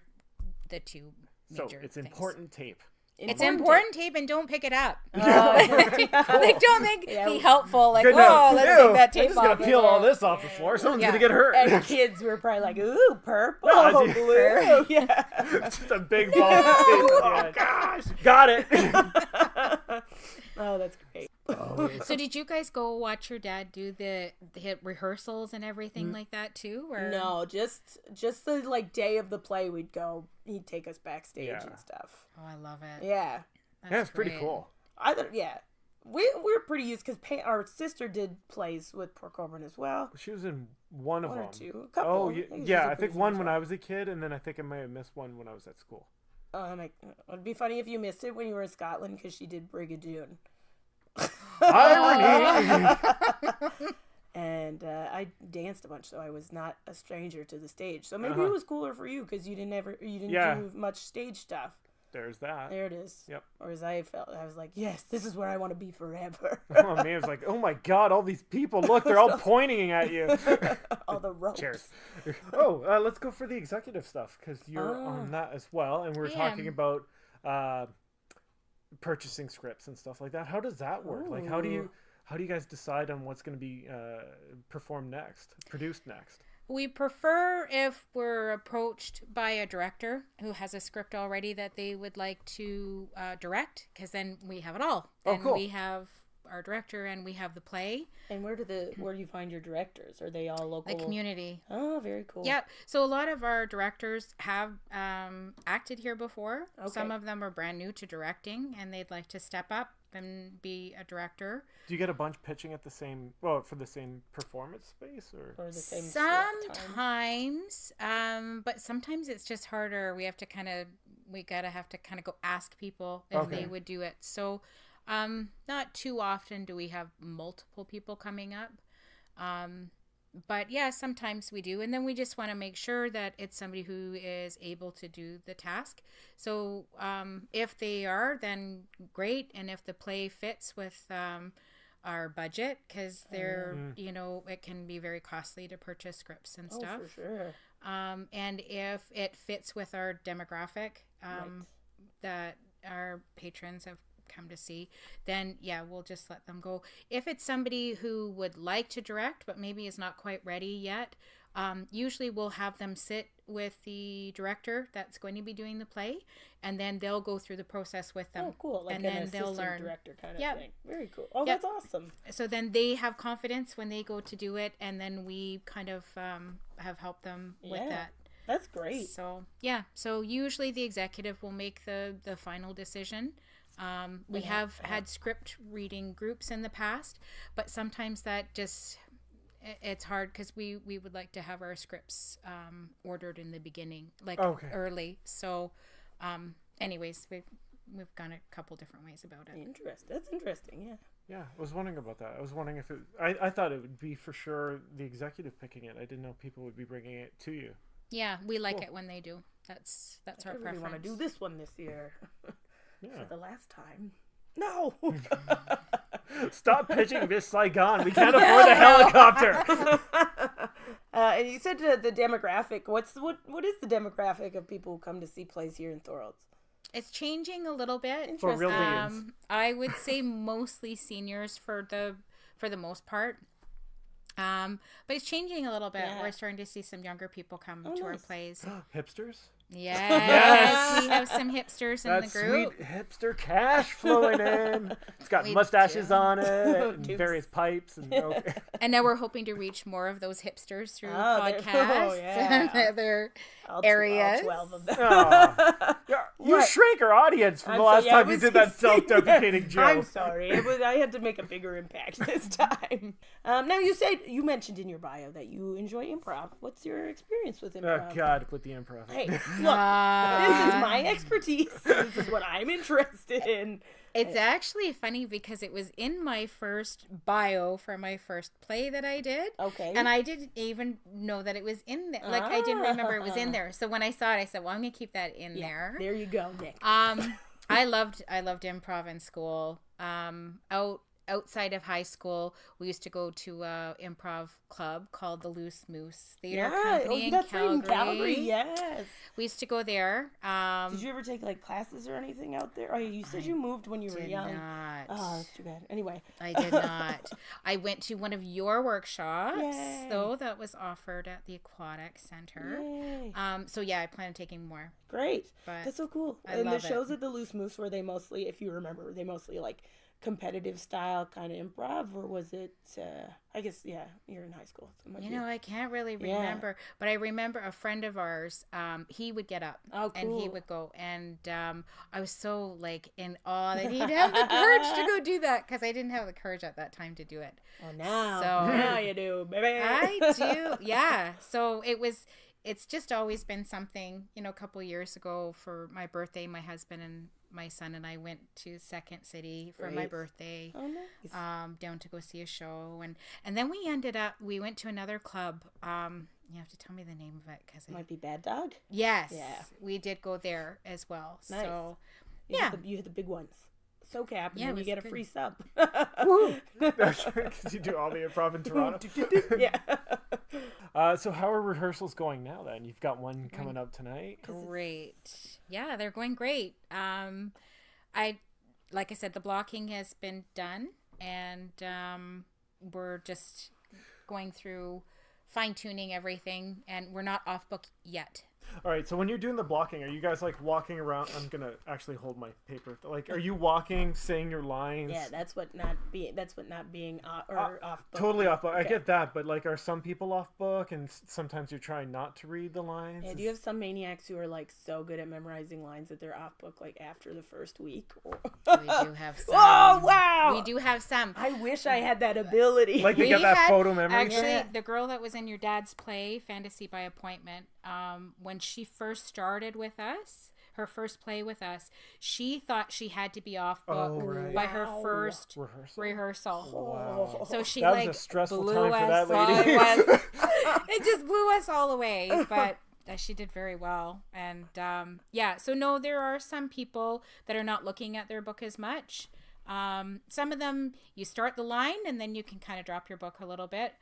the two major it's things. Important tape. It's important tape, and don't pick it up. Like, don't be helpful. Like, let's take that tape off. I'm just going to peel all this off the floor. Someone's going to get hurt. As kids, we were probably like, ooh, purple, blue. Yeah. Just a big ball of tape. Oh, gosh. Got it. Oh, that's great. So did you guys go watch your dad do the rehearsals and everything like that too? Or no, just the like day of the play we'd go. He'd take us backstage and stuff. Oh, I love it. Yeah, that's pretty cool. We're pretty used because our sister did plays with Poor Coburn as well. She was in one of them. Or two. A couple. Oh, yeah. I think one when I was a kid, and then I think I might have missed one when I was at school. It'd be funny if you missed it when you were in Scotland because she did Brigadoon. Irony. And I danced a bunch, so I was not a stranger to the stage. So maybe it was cooler for you because you didn't do much stage stuff. There's that. There it is. Yep. Or as I felt, I was like, yes, this is where I want to be forever. Oh, man, it was like, oh my God, all these people, look, they're all pointing at you. All the ropes. Cheers. Let's go for the executive stuff because you're on that as well, and we're talking about purchasing scripts and stuff like that. How does that work? Like, how do you guys decide on what's going to be performed next, produced next? We prefer if we're approached by a director who has a script already that they would like to direct, because then we have it all. Oh, and cool. We have our director and we have the play. And where do you find your directors? Are they all local? The community. Oh, very cool. Yep. So a lot of our directors have acted here before. Okay. Some of them are brand new to directing and they'd like to step up and be a director. Do you get a bunch pitching at the same, for the same performance space or the same sometimes, but sometimes it's just harder. We have to kind of go ask people if they would do it. So, not too often do we have multiple people coming up. But yeah, sometimes we do. And then we just want to make sure that it's somebody who is able to do the task. So if they are, then great. And if the play fits with our budget, because they're, it can be very costly to purchase scripts and stuff. Oh, for sure. And if it fits with our demographic that our patrons have come to see, then we'll just let them go. If it's somebody who would like to direct but maybe is not quite ready yet, usually we'll have them sit with the director that's going to be doing the play, and then they'll go through the process with them. Oh, cool. Like and an then they'll learn director kind of thing. Very cool. Oh, Yep. That's awesome. So then they have confidence when they go to do it, and then we kind of have helped them with that. That's great. So so usually the executive will make the final decision. We have had script reading groups in the past, but sometimes that just, it's hard because we would like to have our scripts ordered in the beginning, early. So anyways, we've gone a couple different ways about it. That's interesting. Yeah, I was wondering about that. I was wondering if I thought it would be for sure the executive picking it. I didn't know people would be bringing it to you. Yeah, we like it when they do. That's our I really preference. want to do this one this year. Yeah. For the last time. No. Stop pitching Miss Saigon. We can't afford the helicopter. And you said the demographic. What is the demographic of people who come to see plays here in Thorold? It's changing a little bit. For real beings. I would say mostly seniors for the most part. But it's changing a little bit. Yeah. We're starting to see some younger people come to our plays. Hipsters? Yes. We have some hipsters in the group. Sweet hipster cash flowing in. It's got mustaches on it and various pipes. And now we're hoping to reach more of those hipsters through podcasts yeah. and other areas. All 12 of them. You shrank our audience from the last time you did that self-deprecating joke. I'm sorry. I had to make a bigger impact this time. Now, you mentioned in your bio that you enjoy improv. What's your experience with improv? Oh, God, with the improv. Hey, look, this is my expertise. This is what I'm interested in. It's actually funny because it was in my first bio for my first play that I did. Okay. And I didn't even know that it was in there. Like, I didn't remember it was in there. So when I saw it, I said, well, I'm going to keep that in there. There you go, Nick. I loved improv in school. Outside of high school, we used to go to a improv club called the Loose Moose Theatre Company in Calgary. Right, in Calgary. Yes. We used to go there. Did you ever take classes or anything out there? Oh, you said you moved when you were young. Not. Oh, that's too bad. Anyway, I did not. I went to one of your workshops, Yay. though, that was offered at the Aquatic Center. Yay. So yeah, I plan on taking more. Great. But that's so cool. I and love the shows at the Loose Moose, were they mostly, if you remember, like competitive style kind of improv, or was it I guess you're in high school, so I can't really remember, but I remember a friend of ours, he would get up and he would go, and I was so in awe that he'd have the courage to go do that, because I didn't have the courage at that time to do it. Oh, now you do, baby. I do. Yeah. So it's just always been something. A couple of years ago for my birthday, my husband and my son and I went to Second City for my birthday. Oh, nice. Down to go see a show, and then we went to another club. You have to tell me the name of it, because it might be Bad Dog. Yes. Yeah. We did go there as well. Nice. So you hit the big ones. SoCap, and then you get a free sub. Because you do all the improv in Toronto. Yeah. So how are rehearsals going now then? You've got one coming up tonight. Great. Yeah, they're going great. Like I said, the blocking has been done, and we're just going through fine-tuning everything, and we're not off book yet. All right, so when you're doing the blocking, are you guys like walking around? I'm gonna actually hold my paper. Like, are you walking, saying your lines? Yeah, that's what not being off book. Totally off book. Okay. I get that, but like, are some people off book, and sometimes you're trying not to read the lines? Yeah, do you have some maniacs who are like so good at memorizing lines that they're off book like after the first week? We do have some. Oh wow! We do have some. I wish I had that ability. Like they got that photo memory. Actually, the girl that was in your dad's play, Fantasy by Appointment, when she first started with us, her first play with us, she thought she had to be off book by her first rehearsal. Wow. So she that was a stressful blew time for us that lady. it just blew us all away, but she did very well. And so no, there are some people that are not looking at their book as much. Some of them, you start the line and then you can kind of drop your book a little bit.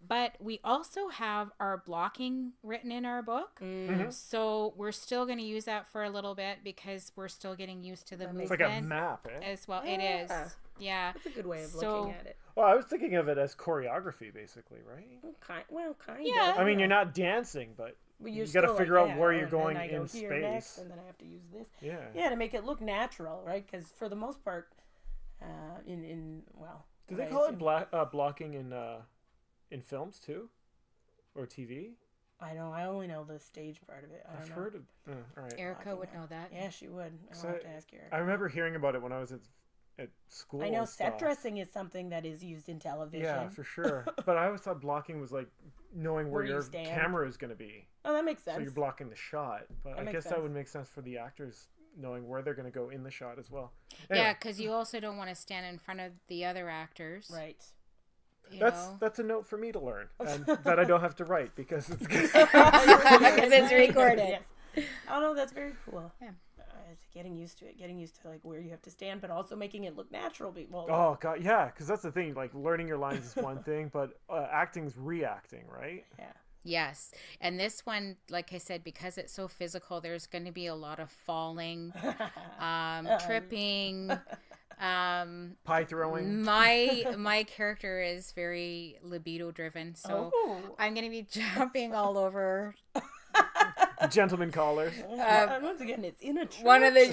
But we also have our blocking written in our book. Mm-hmm. So we're still going to use that for a little bit because we're still getting used to the movement. It's like a map, as well. Yeah. It is. Yeah. That's a good way of looking at it. Well, I was thinking of it as choreography, basically, right? Kind of. Yeah. I mean, you're not dancing, but you got to figure out where you're going in space. Next, and then I have to use this. Yeah. Yeah, to make it look natural, right? Because for the most part, do they call it blocking in films too, or TV? I only know the stage part of it. I've heard of. All right. Erica would know that. Yeah, she would. I'll have to ask Erica. I remember hearing about it when I was at school. I know set dressing is something that is used in television. Yeah, for sure. But I always thought blocking was like knowing where your camera is going to be. Oh, that makes sense. So you're blocking the shot. But I guess that would make sense for the actors knowing where they're going to go in the shot as well. Anyway. Yeah, because you also don't want to stand in front of the other actors. Right. That's a note for me to learn, and that I don't have to write because it's recorded. Yes. Oh no, that's very cool. Yeah. Getting used to like where you have to stand, but also making it look natural. Oh god, yeah, because that's the thing. Like learning your lines is one thing, but acting's reacting, right? Yeah. Yes, and this one, like I said, because it's so physical, there's going to be a lot of falling, tripping. Pie throwing. My character is very libido driven, so I'm going to be jumping all over. Gentleman callers. Once again, it's in a church. One of the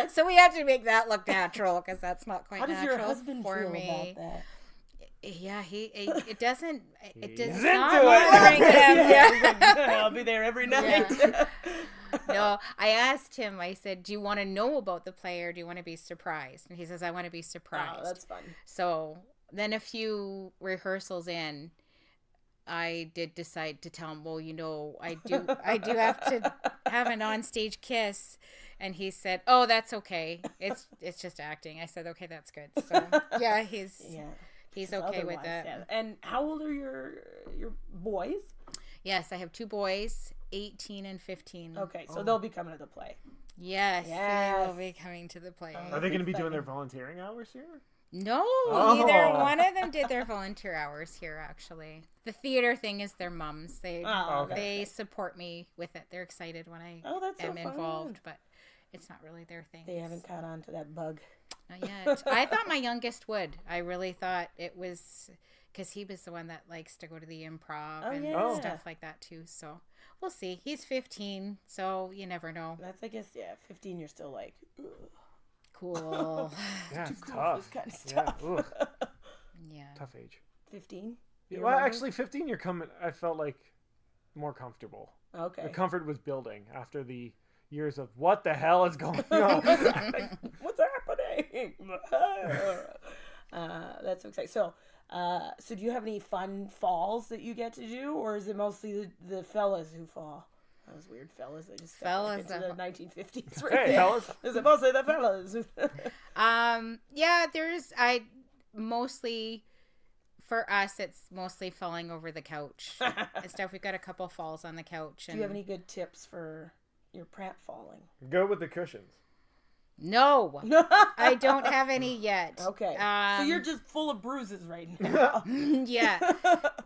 so we have to make that look natural because that's not quite natural. How does your husband feel about that? Yeah, it does not bring him. Yeah. I'll be there every night. Yeah. No, I asked him, I said, do you want to know about the play or do you want to be surprised? And he says, I want to be surprised. Oh, that's fun. So then a few rehearsals in, I did decide to tell him, well, I do have to have an onstage kiss. And he said, oh, that's okay. It's just acting. I said, okay, that's good. So yeah, he's okay with that. Yeah. And how old are your boys? Yes, I have 2 boys, 18 and 15. Okay, so they'll be coming to the play. Yes, they will be coming to the play. Are they going to be doing their volunteering hours here? No, neither one of them did their volunteer hours here, actually. The theater thing is their mums. They support me with it. They're excited when I am involved, but it's not really their thing. They haven't caught on to that bug. Not yet. I thought my youngest would. I really thought it was because he was the one that likes to go to the improv and stuff like that too. So we'll see. He's 15, so you never know. That's, I guess, 15, you're still like, ugh. Cool. Yeah, it's cool tough. This kind of stuff. Yeah. Tough age. 15? Well, actually, 15, I felt like more comfortable. Okay. The comfort was building after the years of what the hell is going on? What's happening? That's so exciting. So do you have any fun falls that you get to do, or is it mostly the fellas who fall? Those weird fellas. They just fellas into the 1950s. Right? Hey, fellas. Is it mostly the fellas? Yeah. Mostly for us, it's mostly falling over the couch and stuff. We've got a couple falls on the couch. Do you have any good tips for your prat falling? Go with the cushions. No, I don't have any yet. Okay, so you're just full of bruises right now. Yeah.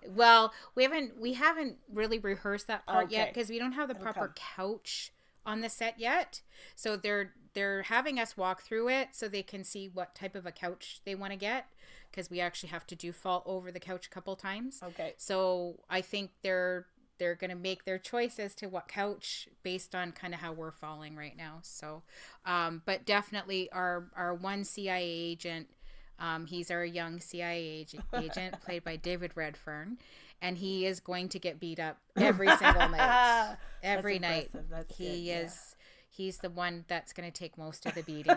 Well, we haven't really rehearsed that part yet because we don't have the proper couch on the set yet. So they're having us walk through it so they can see what type of a couch they want to get. because we actually have to do fall over the couch a couple times. Okay. So I think they're going to make their choice as to what couch based on kind of how we're falling right now. So, but definitely our one CIA agent, he's our young CIA agent played by David Redfern, and he is going to get beat up every single night. Every night. That's he good, is. Yeah. He's the one that's going to take most of the beating.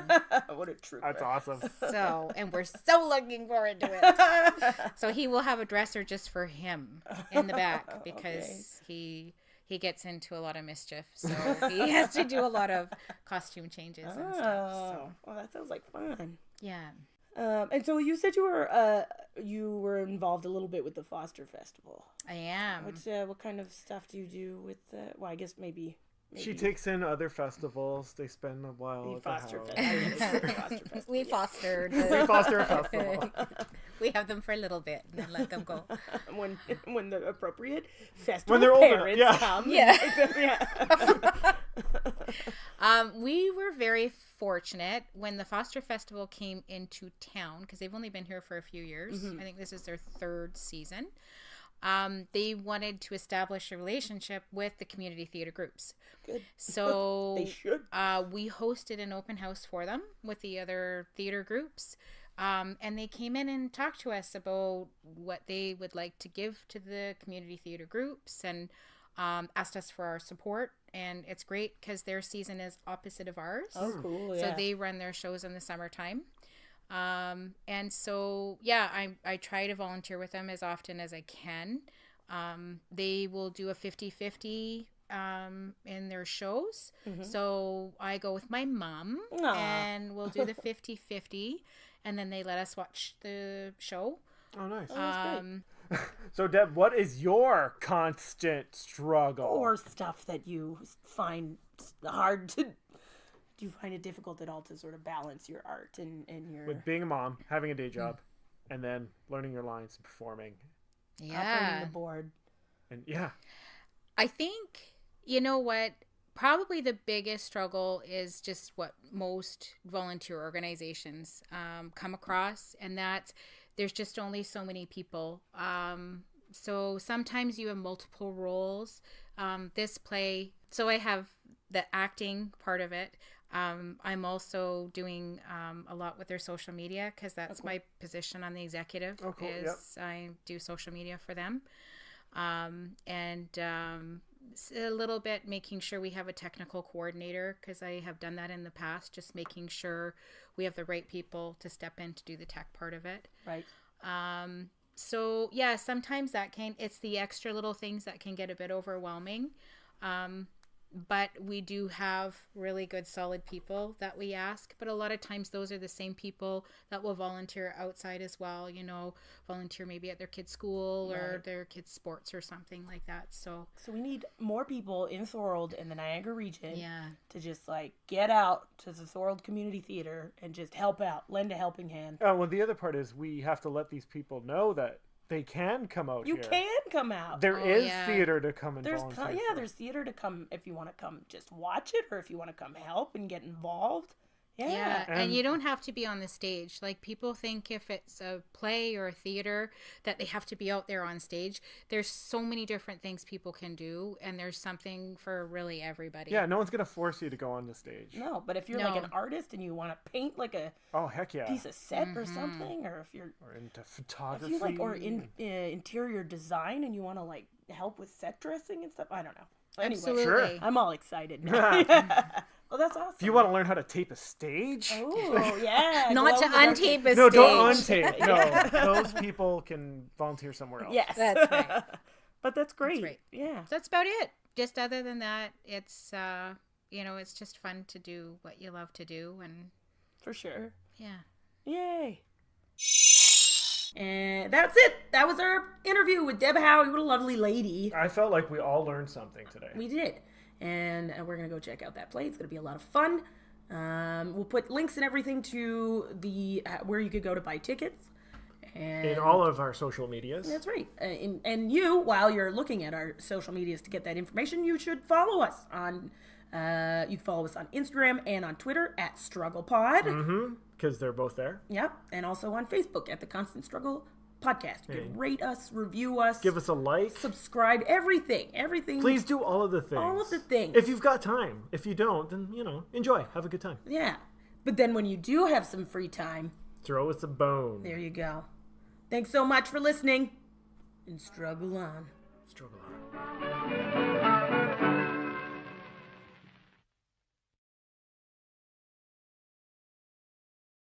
What a trooper. That's awesome. So, and we're so looking forward to it. So he will have a dresser just for him in the back because he gets into a lot of mischief. So he has to do a lot of costume changes and stuff. So. Well, that sounds like fun. Yeah. And so you said you were involved a little bit with the Foster Festival. I am. What kind of stuff do you do with well, I guess maybe she takes in other festivals. They spend a while at the house. We fostered. We foster a festival. We have them for a little bit and then let them go. When the appropriate festival when they're parents come. Yeah. We were very fortunate when the Foster Festival came into town, because they've only been here for a few years. I think this is their 3rd season. They wanted to establish a relationship with the community theater groups. Good. So they should. We hosted an open house for them with the other theater groups. And they came in and talked to us about what they would like to give to the community theater groups, and asked us for our support. And it's great because their season is opposite of ours. Oh, cool. Yeah. So they run their shows in the summertime. And so, yeah, I try to volunteer with them as often as I can. They will do a 50-50 in their shows. So I go with my mom. Aww. And we'll do the 50-50, and then they let us watch the show. Oh, nice. That's great. So, Deb, what is your constant struggle? Or stuff that you find hard to... Do you find it difficult at all to sort of balance your art and your... With being a mom, having a day job, and then learning your lines and performing. Operating the board. And yeah. I think, you know what, probably the biggest struggle is just what most volunteer organizations come across, and that's there's just only so many people. So sometimes you have multiple roles. This play, so I have the acting part of it. I'm also doing a lot with their social media, because that's my position on the executive. Oh, cool. I do social media for them. And a little bit making sure we have a technical coordinator, because I have done that in the past, just making sure we have the right people to step in to do the tech part of it. Right. So yeah, sometimes it's the extra little things that can get a bit overwhelming. But we do have really good, solid people that we ask. But a lot of times those are the same people that will volunteer outside as well, volunteer maybe at their kids' school or their kids' sports or something like that. So we need more people in Thorold and the Niagara region to just get out to the Thorold Community Theatre and just help out, lend a helping hand. Oh, well, the other part is we have to let these people know that they can come out here. You can come out. There is theater to come and volunteer. There's theater to come if you want to come just watch it, or if you want to come help and get involved. Yeah. And you don't have to be on the stage. Like, people think if it's a play or a theater that they have to be out there on stage. There's so many different things people can do, and there's something for really everybody. Yeah, no one's going to force you to go on the stage. No, but if you're like an artist and you want to paint like a heck yeah, piece of set or something, or if you're into photography, if you or interior design and you want to help with set dressing and stuff, I don't know. Anyway, Absolutely. Sure. I'm all excited now. Well, that's awesome. If you want to learn how to tape a stage. Oh, yeah. Not to untape a stage. No, don't untape. No, those people can volunteer somewhere else. Yes. That's right. But that's great. That's right. Yeah. That's about it. Just other than that, it's, it's just fun to do what you love to do. And for sure. Yeah. Yay. And that's it. That was our interview with Deb Howey. What a lovely lady. I felt like we all learned something today. We did. And we're going to go check out that play. It's going to be a lot of fun. We'll put links and everything to the where you could go to buy tickets. And in all of our social medias. That's right. And you, while you're looking at our social medias to get that information, you should follow us on... you can follow us on Instagram and on Twitter @StrugglePod. because they're both there. Yep. And also on Facebook at The Constant Struggle Podcast. You can rate us, review us. Give us a like. Subscribe. Everything. Please do all of the things. All of the things. If you've got time. If you don't, then, enjoy. Have a good time. Yeah. But then when you do have some free time, throw us a bone. There you go. Thanks so much for listening. And struggle on. Struggle on.